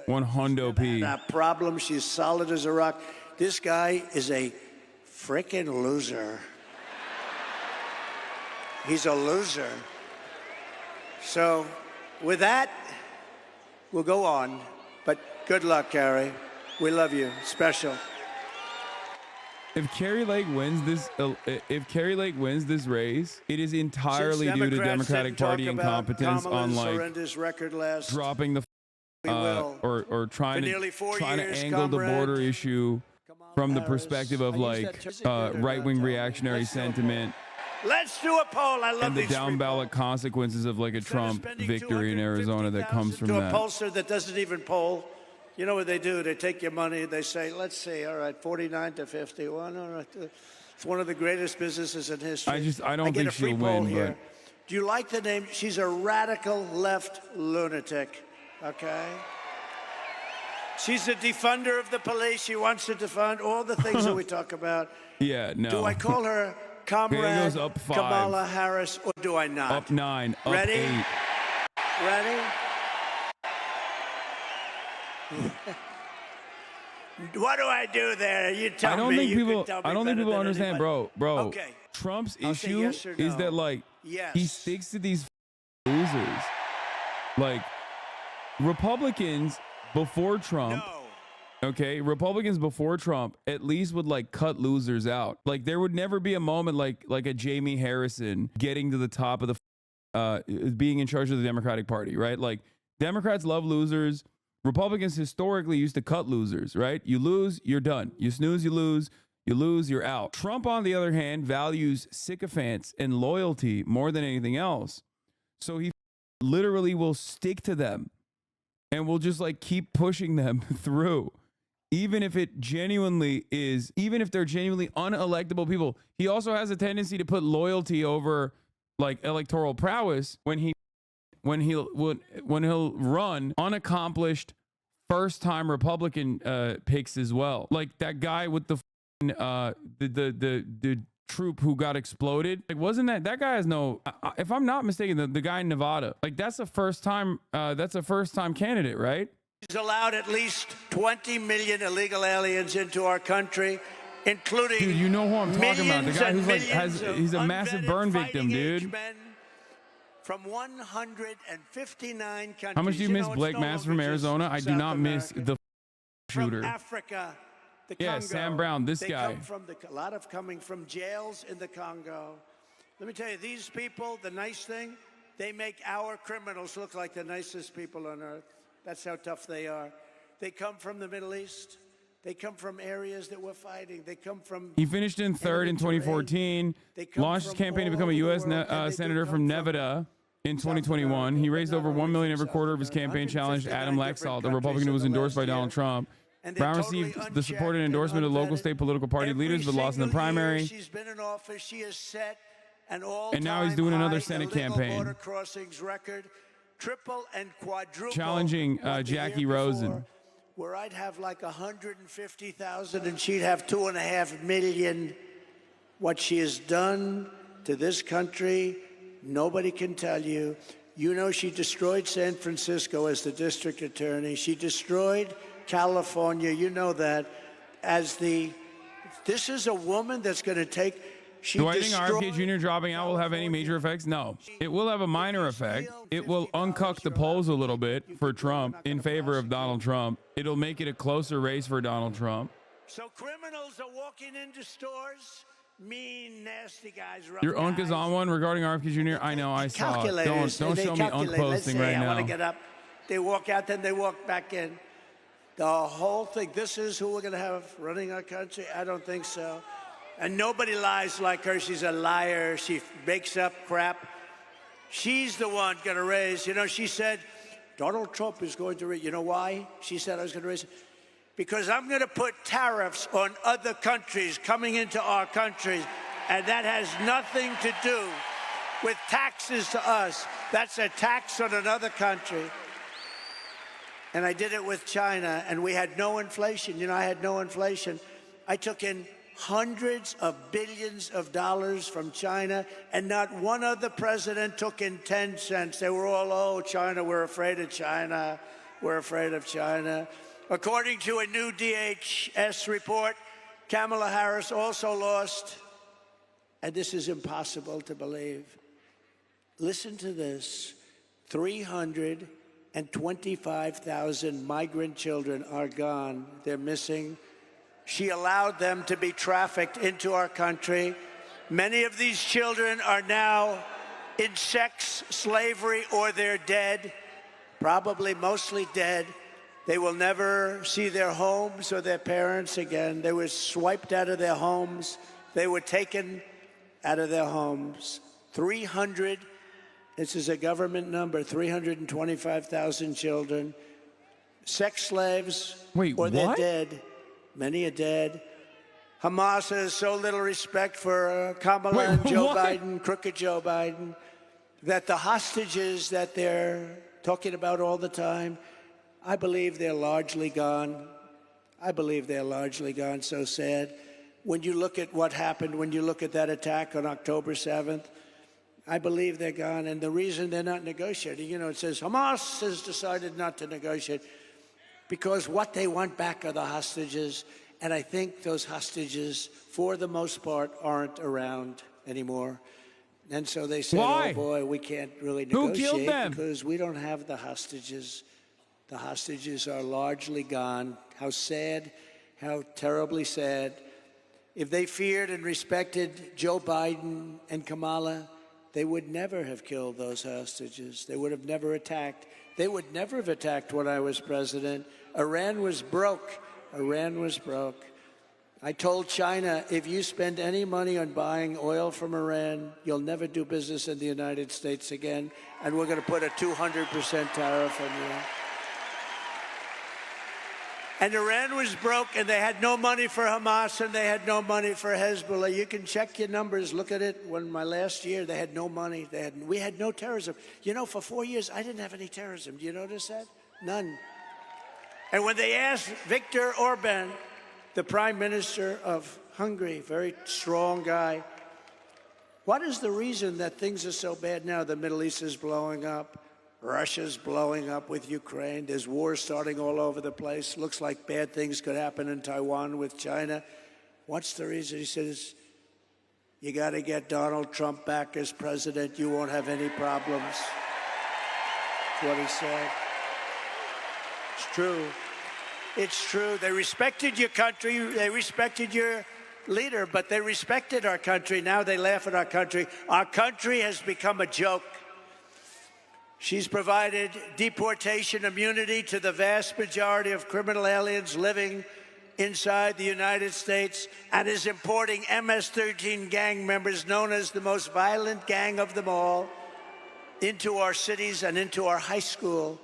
100 P. That problem. She's solid as a rock. This guy is a frickin' loser. He's a loser. So, with that, we'll go on. But good luck, Carrie. We love you. Special. If Carrie Lake wins this race, it is entirely due to Democratic Party incompetence on like dropping the or trying to angle the border issue from the perspective of like right-wing reactionary sentiment. Let's do a poll. I love and the down ballot consequences of like a Trump victory in Arizona that comes from that. To a pollster that doesn't even poll. You know what they do? They take your money. They say, let's see, all right, 49 to 50. Well, no, it's one of the greatest businesses in history. I don't think she'll win. But do you like the name? She's a radical left lunatic, okay? She's a defunder of the police. She wants to defund all the things that we talk about. Yeah, no. Do I call her Comrade up 5. Kamala Harris, or do I not? Up 9, up Ready? 8. Ready? What do I do there? You tell me. I don't think people understand, anybody. bro. Okay. Trump's I'll say issue yes or is no. that like Yes. he sticks to these losers. Like Republicans before Trump. No. Okay, Republicans before Trump at least would like cut losers out. Like there would never be a moment like a Jamie Harrison getting to the top of the being in charge of the Democratic Party, right? Like Democrats love losers. Republicans historically used to cut losers, right? You lose, you're done. You snooze, you lose. You lose, you're out. Trump, on the other hand, values sycophants and loyalty more than anything else. So he literally will stick to them and will just like keep pushing them through. Even if they're genuinely unelectable people. He also has a tendency to put loyalty over like electoral prowess when he'll run unaccomplished first-time Republican picks as well. Like that guy with the troop who got exploded. Like wasn't that guy has no? If I'm not mistaken, the guy in Nevada. Like that's a first-time candidate, right? He's allowed at least 20 million illegal aliens into our country, including dude. You know who I'm talking about? The guy who's like he's a massive burn victim, dude. From 159 countries. How much do you miss Blake Masters from Arizona? I do not miss the shooter. From Africa, the yeah, Congo. Sam Brown, this guy. A lot of coming from jails in the Congo. Let me tell you, these people, the nice thing, they make our criminals look like the nicest people on earth. That's how tough they are. They come from the Middle East. They come from areas that we're fighting. They come from... He finished in third in 2014, launched his campaign to become a U.S. senator from Nevada in 2021. He raised over $1 million every quarter of his campaign, challenged Adam Laxalt, a Republican who was endorsed by Donald Trump. Brown received the support and endorsement of local state political party leaders, but lost in the primary. She's been in office. She has set an and now he's doing another Senate campaign. Border crossings record, triple and quadruple challenging Jackie Rosen. Where I'd have like 150,000 and she'd have 2.5 million. What she has done to this country, nobody can tell you. You know, she destroyed San Francisco as the district attorney. She destroyed California. You know that. This is a woman that's going to take. Do I think RFK Jr. dropping out will have any major effects? No. It will have a minor effect. It will uncuck the polls a little bit for Trump in favor of Donald Trump. It'll make it a closer race for Donald Trump. So criminals are walking into stores, mean, nasty guys. Your unk is on one regarding RFK Jr. I know, I saw it. Don't show me unk posting right now. I want to get up. They walk out, then they walk back in. The whole thing. This is who we're going to have running our country? I don't think so. And nobody lies like her. She's a liar. She makes up crap. She's the one going to raise. You know, she said, Donald Trump is going to raise. You know why? She said I was going to raise it. Because I'm going to put tariffs on other countries coming into our country. And that has nothing to do with taxes to us. That's a tax on another country. And I did it with China, and we had no inflation. You know, I had no inflation. I took in hundreds of billions of dollars from China, and not one other president took in 10 cents. They were all, oh, China, we're afraid of China. We're afraid of China. According to a new DHS report, Kamala Harris also lost, and this is impossible to believe. Listen to this, $350 and 25,000 migrant children are gone. They're missing. She allowed them to be trafficked into our country. Many of these children are now in sex slavery, or they're dead, probably mostly dead. They will never see their homes or their parents again. They were swiped out of their homes. They were taken out of their homes. 300, this is a government number, 325,000 children, sex slaves, or they're dead. Many are dead. Hamas has so little respect for Kamala and Joe Biden, crooked Joe Biden, that the hostages that they're talking about all the time, I believe they're largely gone. I believe they're largely gone. So sad. When you look at what happened, when you look at that attack on October 7th, I believe they're gone. And the reason they're not negotiating, you know, it says Hamas has decided not to negotiate because what they want back are the hostages. And I think those hostages, for the most part, aren't around anymore. And so they said, oh boy, we can't really negotiate because we don't have the hostages. The hostages are largely gone. How sad, how terribly sad. If they feared and respected Joe Biden and Kamala, they would never have killed those hostages. They would have never attacked. They would never have attacked when I was president. Iran was broke. Iran was broke. I told China, if you spend any money on buying oil from Iran, you'll never do business in the United States again, and we're going to put a 200% tariff on you. And Iran was broke, and they had no money for Hamas, and they had no money for Hezbollah. You can check your numbers. Look at it. When my last year, they had no money. We had no terrorism. You know, for 4 years, I didn't have any terrorism. Do you notice that? None. And when they asked Viktor Orban, the prime minister of Hungary, very strong guy, what is the reason that things are so bad now? The Middle East is blowing up. Russia's blowing up with Ukraine. There's wars starting all over the place. Looks like bad things could happen in Taiwan with China. What's the reason? He says, you got to get Donald Trump back as president. You won't have any problems. That's what he said. It's true. It's true. They respected your country. They respected your leader, but they respected our country. Now they laugh at our country. Our country has become a joke. She's provided deportation immunity to the vast majority of criminal aliens living inside the United States and is importing MS-13 gang members, known as the most violent gang of them all, into our cities and into our high school.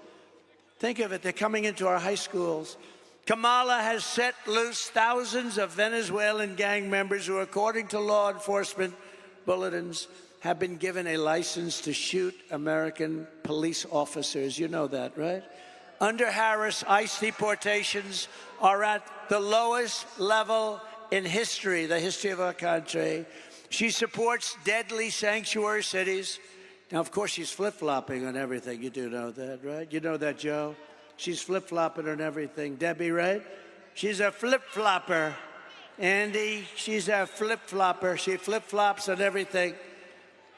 Think of it, they're coming into our high schools. Kamala has set loose thousands of Venezuelan gang members who, according to law enforcement bulletins, have been given a license to shoot American police officers. You know that, right? Under Harris, ICE deportations are at the lowest level in history, the history of our country. She supports deadly sanctuary cities. Now, of course, she's flip-flopping on everything. You do know that, right? You know that, Joe? She's flip-flopping on everything. Debbie, right? She's a flip-flopper. Andy, she's a flip-flopper. She flip-flops on everything.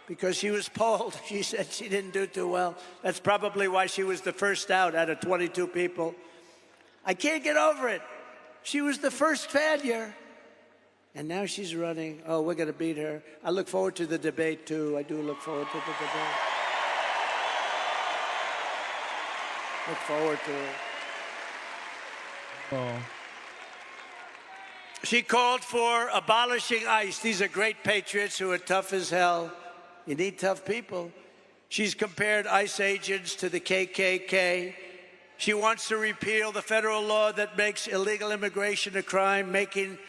Because she was polled, she said she didn't do too well. That's probably why she was the first out of 22 people. I can't get over it. She was the first failure. And now she's running. Oh, we're going to beat her. I look forward to the debate, too. I do look forward to the debate. Look forward to it. Oh. She called for abolishing ICE. These are great patriots who are tough as hell. You need tough people. She's compared ICE agents to the KKK. She wants to repeal the federal law that makes illegal immigration a crime, making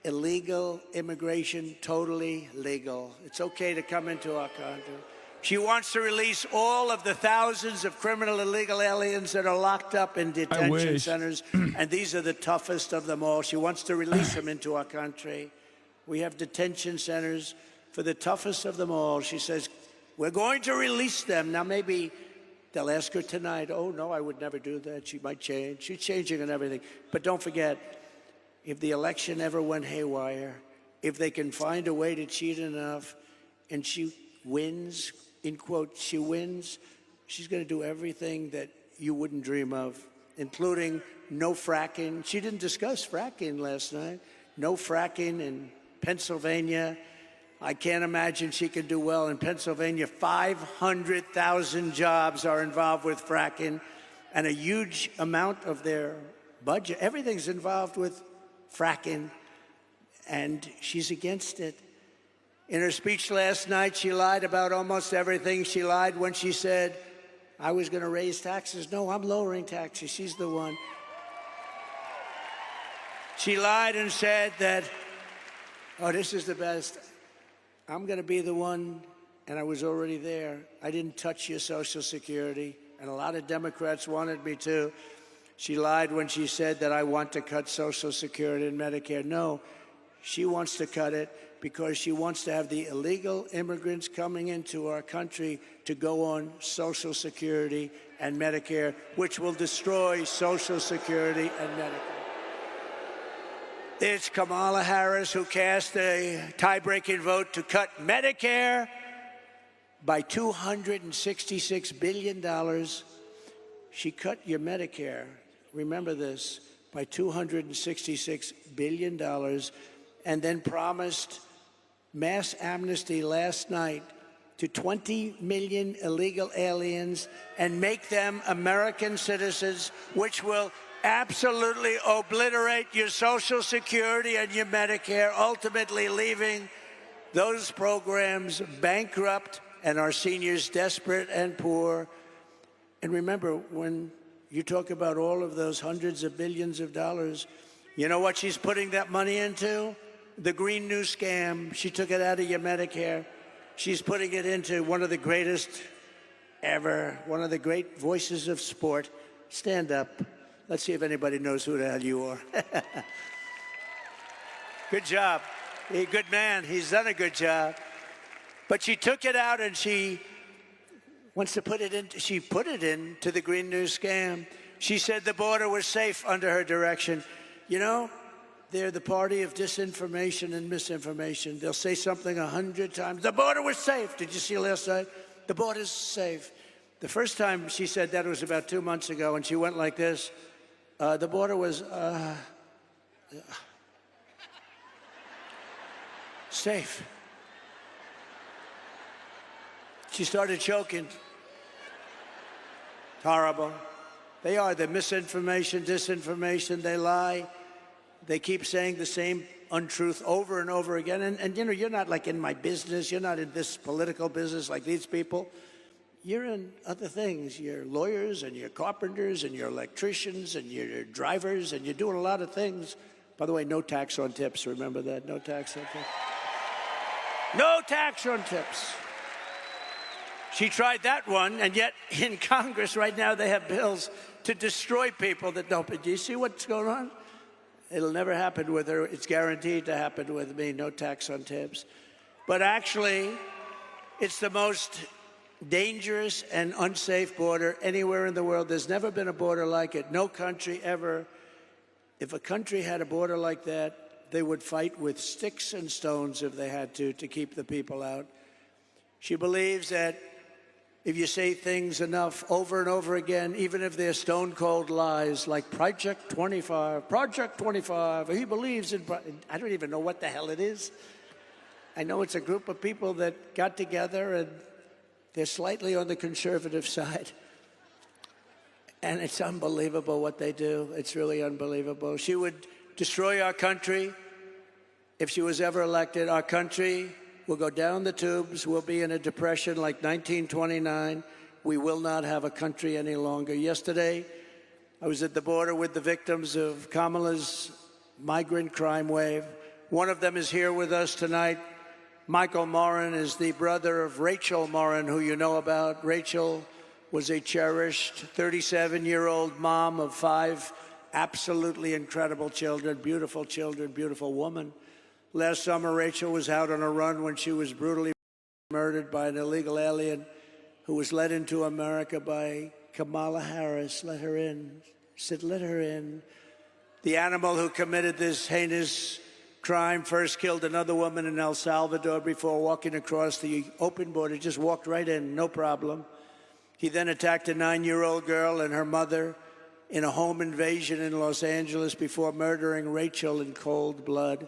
illegal immigration totally legal. It's okay to come into our country. She wants to release all of the thousands of criminal illegal aliens that are locked up in detention centers, and these are the toughest of them all. She wants to release them into our country. We have detention centers for the toughest of them all. She says, we're going to release them. Now, maybe they'll ask her tonight, oh, no, I would never do that. She might change. She's changing and everything. But don't forget, if the election ever went haywire, if they can find a way to cheat enough and she wins, in quote, she wins, she's going to do everything that you wouldn't dream of, including no fracking. She didn't discuss fracking last night. No fracking in Pennsylvania. I can't imagine she could do well in Pennsylvania. 500,000 jobs are involved with fracking, and a huge amount of their budget, everything's involved with fracking, and she's against it. In her speech last night, she lied about almost everything. She lied when she said, I was going to raise taxes. No, I'm lowering taxes. She's the one. She lied and said that, oh, this is the best. I'm going to be the one, and I was already there. I didn't touch your Social Security, and a lot of Democrats wanted me to. She lied when she said that I want to cut Social Security and Medicare. No, she wants to cut it because she wants to have the illegal immigrants coming into our country to go on Social Security and Medicare, which will destroy Social Security and Medicare. It's Kamala Harris who cast a tie-breaking vote to cut Medicare by $266 billion. She cut your Medicare, remember this, by $266 billion, and then promised mass amnesty last night to 20 million illegal aliens and make them American citizens, which will absolutely obliterate your Social Security and your Medicare, ultimately leaving those programs bankrupt and our seniors desperate and poor. And remember, when you talk about all of those hundreds of billions of dollars, you know what she's putting that money into? The Green New Scam. She took it out of your Medicare. She's putting it into one of the greatest ever, one of the great voices of sport. Stand up. Let's see if anybody knows who the hell you are. Good job. He's a good man. He's done a good job. But she took it out and she wants to put it in. She put it into the Green New Scam. She said the border was safe under her direction. You know, they're the party of disinformation and misinformation. They'll say something 100 times. The border was safe. Did you see last night? The border's safe. The first time she said that was about 2 months ago, and she went like this. The border was safe. She started choking. Horrible. They are the misinformation, disinformation. They lie. They keep saying the same untruth over and over again. And you know, you're not like in my business. You're not in this political business like these people. You're in other things. You're lawyers and you're carpenters and you're electricians and you're drivers and you're doing a lot of things. By the way, no tax on tips. Remember that? No tax on tips. No tax on tips. She tried that one, and yet in Congress right now they have bills to destroy people that don't. Do you see what's going on? It'll never happen with her. It's guaranteed to happen with me. No tax on tips. But actually, it's the most dangerous and unsafe border anywhere in the world. There's never been a border like it. No country ever. If a country had a border like that, they would fight with sticks and stones if they had to keep the people out. She believes that if you say things enough over and over again, even if they're stone-cold lies, like Project 25, he believes in, I don't even know what the hell it is. I know it's a group of people that got together and they're slightly on the conservative side. And it's unbelievable what they do. It's really unbelievable. She would destroy our country if she was ever elected. Our country will go down the tubes. We'll be in a depression like 1929. We will not have a country any longer. Yesterday, I was at the border with the victims of Kamala's migrant crime wave. One of them is here with us tonight. Michael Morin is the brother of Rachel Morin, who you know about. Rachel was a cherished 37-year-old mom of 5 absolutely incredible children, beautiful woman. Last summer, Rachel was out on a run when she was brutally murdered by an illegal alien who was led into America by Kamala Harris. Let her in. Said, let her in. The animal who committed this heinous crime first killed another woman in El Salvador before walking across the open border. Just walked right in, no problem. He then attacked a 9-year-old girl and her mother in a home invasion in Los Angeles before murdering Rachel in cold blood.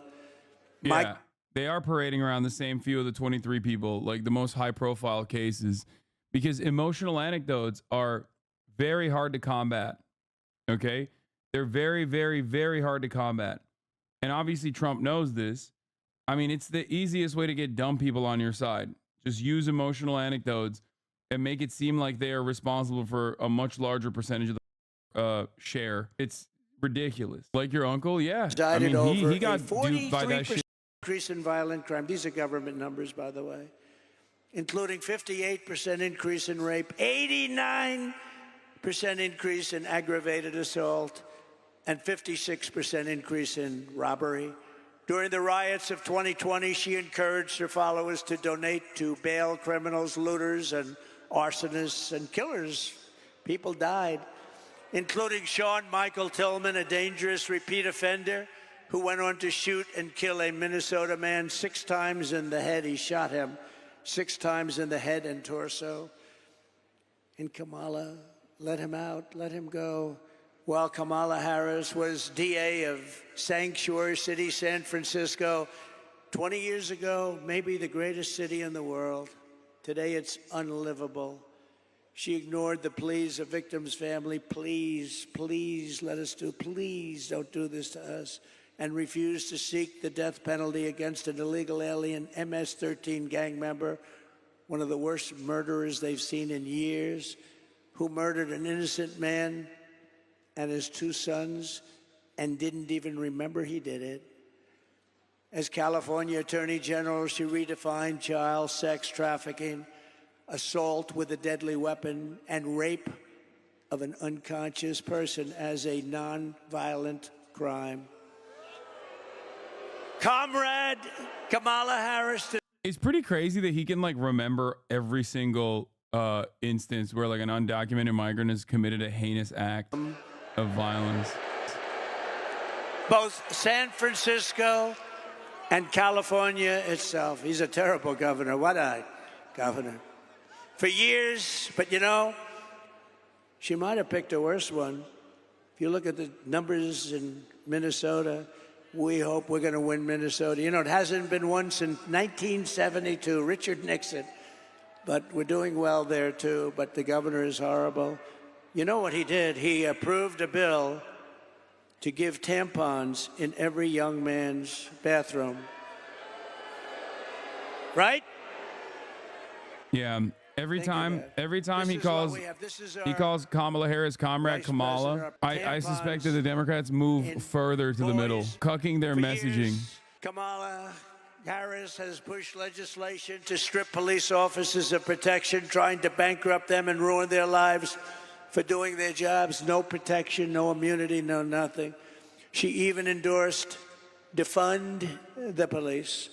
Yeah, they are parading around the same few of the 23 people, like the most high-profile cases, because emotional anecdotes are very hard to combat, okay? They're very, very, very hard to combat. And obviously Trump knows this. I mean, it's the easiest way to get dumb people on your side. Just use emotional anecdotes and make it seem like they are responsible for a much larger percentage of the share. It's ridiculous. Like your uncle, yeah. I mean, he got duped by that shit. Increase in violent crime. These are government numbers, by the way, including 58% increase in rape, 89% increase in aggravated assault, and 56% increase in robbery. During the riots of 2020, she encouraged her followers to donate to bail criminals, looters, and arsonists and killers. People died, including Sean Michael Tillman, a dangerous repeat offender who went on to shoot and kill a Minnesota man 6 times in the head. He shot him 6 times in the head and torso. And Kamala, let him out, let him go. While Kamala Harris was DA of Sanctuary City, San Francisco, 20 years ago, maybe the greatest city in the world. Today it's unlivable. She ignored the pleas of victims' family. Please, please please don't do this to us. And refused to seek the death penalty against an illegal alien MS-13 gang member, one of the worst murderers they've seen in years, who murdered an innocent man and his 2 sons and didn't even remember he did it. As California Attorney General, she redefined child sex trafficking, assault with a deadly weapon, and rape of an unconscious person as a non-violent crime. Comrade Kamala Harris. It's pretty crazy that he can like remember every single instance where like an undocumented migrant has committed a heinous act of violence. Both San Francisco and California itself. He's a terrible governor. What a governor. For years, but you know, she might have picked a worse one. If you look at the numbers in Minnesota, we hope we're going to win Minnesota. You know, it hasn't been won since 1972, Richard Nixon. But we're doing well there, too. But the governor is horrible. You know what he did? He approved a bill to give tampons in every young man's bathroom. Right? Yeah. Every time he calls Kamala Harris Comrade Kamala, I suspect that the Democrats move further to the middle, cucking their messaging. Kamala Harris has pushed legislation to strip police officers of protection, trying to bankrupt them and ruin their lives for doing their jobs. No protection, no immunity, no nothing. She even endorsed defund the police.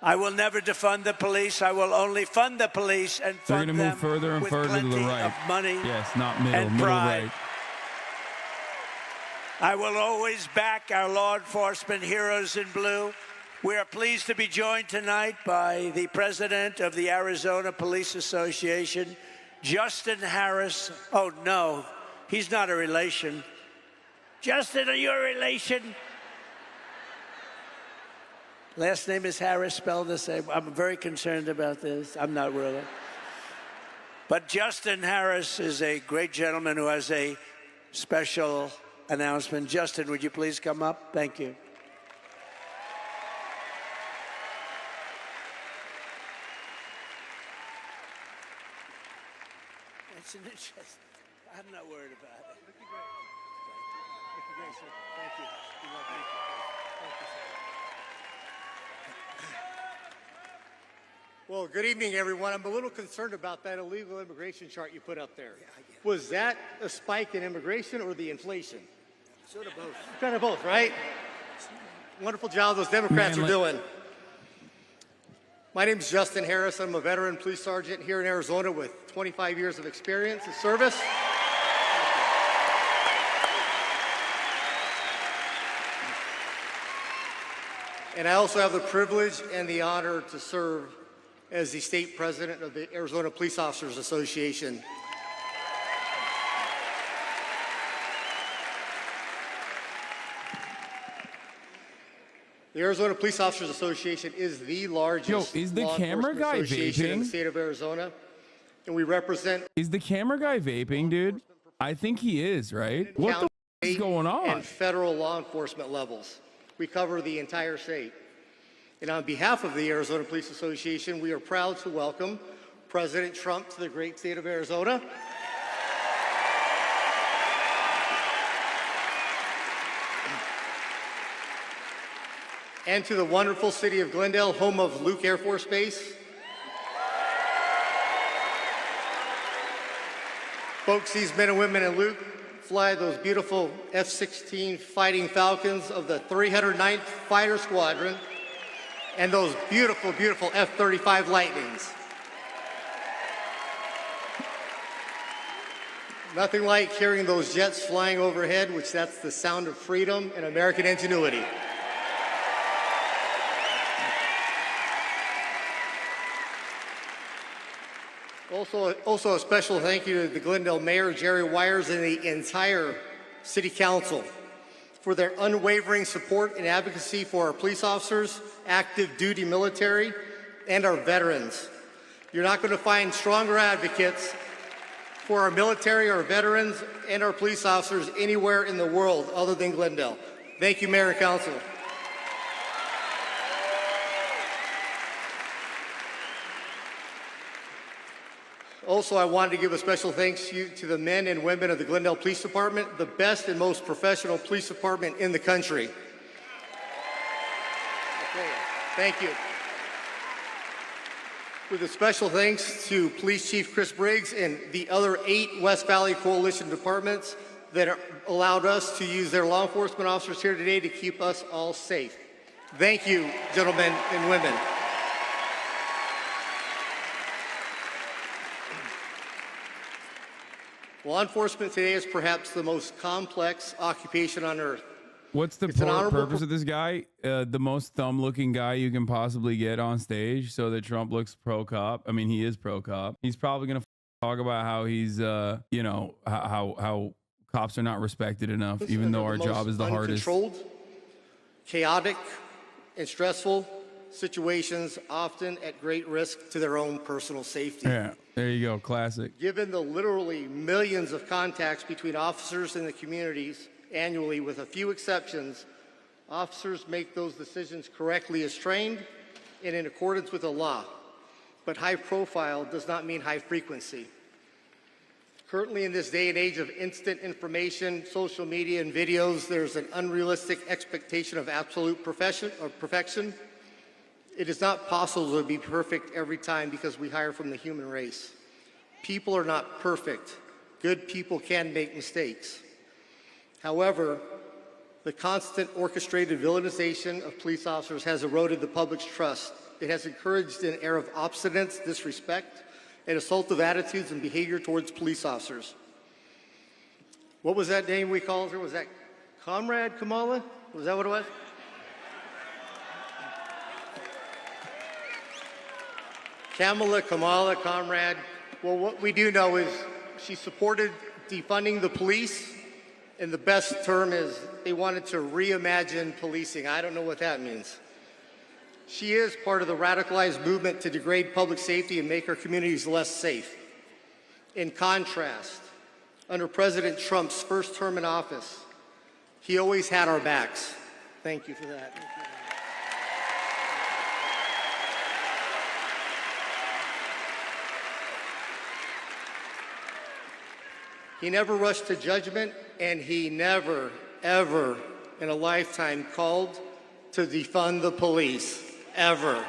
I will never defund the police. I will only fund the police and fund them. They're going to move further and further to the right. Money, yes, not middle, middle right. I will always back our law enforcement heroes in blue. We are pleased to be joined tonight by the president of the Arizona Police Association, Justin Harris. Oh, no, he's not a relation. Justin, are you a relation? Last name is Harris, spelled the same. I'm very concerned about this. I'm not really. But Justin Harris is a great gentleman who has a special announcement. Justin, would you please come up? Thank you. It's an interesting. I'm not worried about it. Thank you. Thank you. Thank you. Thank you. Well, good evening, everyone. I'm a little concerned about that illegal immigration chart you put up there. Was that a spike in immigration or the inflation? Sort of both. Kind of both, right? Wonderful job those Democrats are doing. My name is Justin Harris. I'm a veteran police sergeant here in Arizona with 25 years of experience and service. And I also have the privilege and the honor to serve as the state president of the Arizona Police Officers Association. The Arizona Police Officers Association is the largest is the law camera enforcement guy association in the vaping? state of Arizona, and we represent. Is the camera guy vaping, dude? I think he is, right? What the is going on? And federal law enforcement levels. We cover the entire state. And on behalf of the Arizona Police Association, we are proud to welcome President Trump to the great state of Arizona. And to the wonderful city of Glendale, home of Luke Air Force Base. Folks, these men and women in Luke fly those beautiful F-16 Fighting Falcons of the 309th Fighter Squadron and those beautiful, beautiful F-35 Lightnings. Nothing like hearing those jets flying overhead, which that's the sound of freedom and American ingenuity. Also a special thank you to the Glendale Mayor, Jerry Wires, and the entire City Council for their unwavering support and advocacy for our police officers, active duty military, and our veterans. You're not going to find stronger advocates for our military, our veterans, and our police officers anywhere in the world other than Glendale. Thank you, Mayor and Council. Also, I wanted to give a special thanks to the men and women of the Glendale Police Department, the best and most professional police department in the country. Okay, thank you. With a special thanks to Police Chief Chris Briggs and the other 8 West Valley Coalition departments that allowed us to use their law enforcement officers here today to keep us all safe. Thank you, gentlemen and women. Law enforcement today is perhaps the most complex occupation on earth. What's the purpose of this guy? The most thumb-looking guy you can possibly get on stage so that Trump looks pro-cop. I mean, he is pro-cop. He's probably going to talk about how he's, you know, how cops are not respected enough, even though our job is the hardest. Uncontrolled, chaotic, and stressful situations, often at great risk to their own personal safety. Yeah, there you go, classic. Given the literally millions of contacts between officers and the communities annually, with a few exceptions, officers make those decisions correctly as trained and in accordance with the law. But high profile does not mean high frequency. Currently, in this day and age of instant information, social media, and videos, there's an unrealistic expectation of absolute perfection. It is not possible to be perfect every time because we hire from the human race. People are not perfect. Good people can make mistakes. However, the constant orchestrated villainization of police officers has eroded the public's trust. It has encouraged an air of obstinance, disrespect, and assaultive attitudes and behavior towards police officers. What was that name we called her? Was that Comrade Kamala? Was that what it was? Kamala, Comrade. Well, what we do know is she supported defunding the police, and the best term is they wanted to reimagine policing. I don't know what that means. She is part of the radicalized movement to degrade public safety and make our communities less safe. In contrast, under President Trump's first term in office, he always had our backs. Thank you for that. He never rushed to judgment, and he never, ever in a lifetime called to defund the police, ever.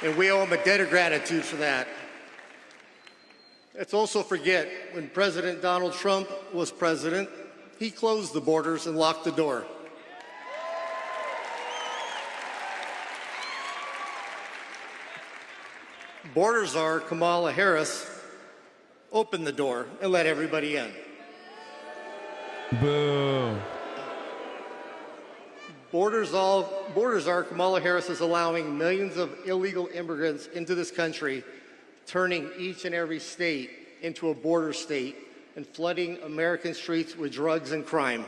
And we owe him a debt of gratitude for that. Let's also forget, when President Donald Trump was president, he closed the borders and locked the door. Border czar Kamala Harris opened the door and let everybody in. Boo. Border czar Kamala Harris is allowing millions of illegal immigrants into this country, turning each and every state into a border state and flooding American streets with drugs and crime.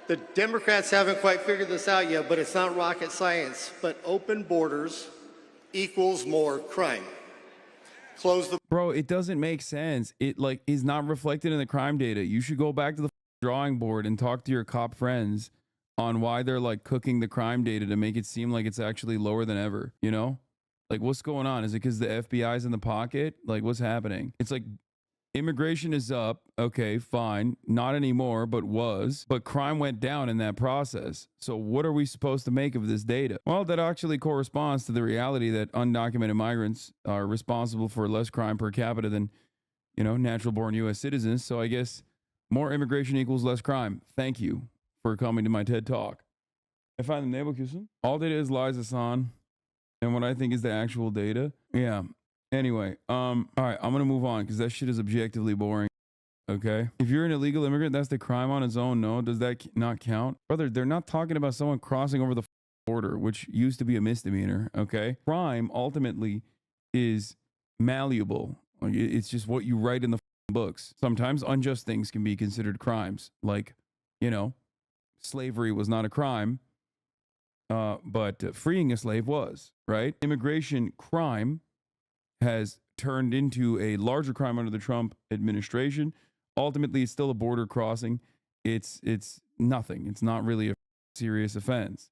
The Democrats haven't quite figured this out yet, but it's not rocket science. But open borders equals more crime. Close the— Bro, it doesn't make sense. It like is not reflected in the crime data. You should go back to the drawing board and talk to your cop friends on why they're like cooking the crime data to make it seem like it's actually lower than ever, you know? Like what's going on? Is it because the FBI's in the pocket? Like what's happening? It's like immigration is up. Okay, fine. Not anymore, but was. But crime went down in that process. So what are we supposed to make of this data? Well, that actually corresponds to the reality that undocumented migrants are responsible for less crime per capita than, you know, natural born U.S. citizens. So I guess more immigration equals less crime. Thank you for coming to my TED Talk. I find the Nebuchadnezzar. All data is lies, Hasan. And what I think is the actual data. Yeah. Anyway, all right, I'm gonna move on because that shit is objectively boring. Okay, if you're an illegal immigrant, that's the crime on its own. No, does that not count, brother? They're not talking about someone crossing over the border, which used to be a misdemeanor. Okay, crime ultimately is malleable. It's just what you write in the books. Sometimes unjust things can be considered crimes, like, you know, slavery was not a crime, but freeing a slave was, right? Immigration crime has turned into a larger crime under the Trump administration. Ultimately, it's still a border crossing. It's nothing. It's not really a serious offense.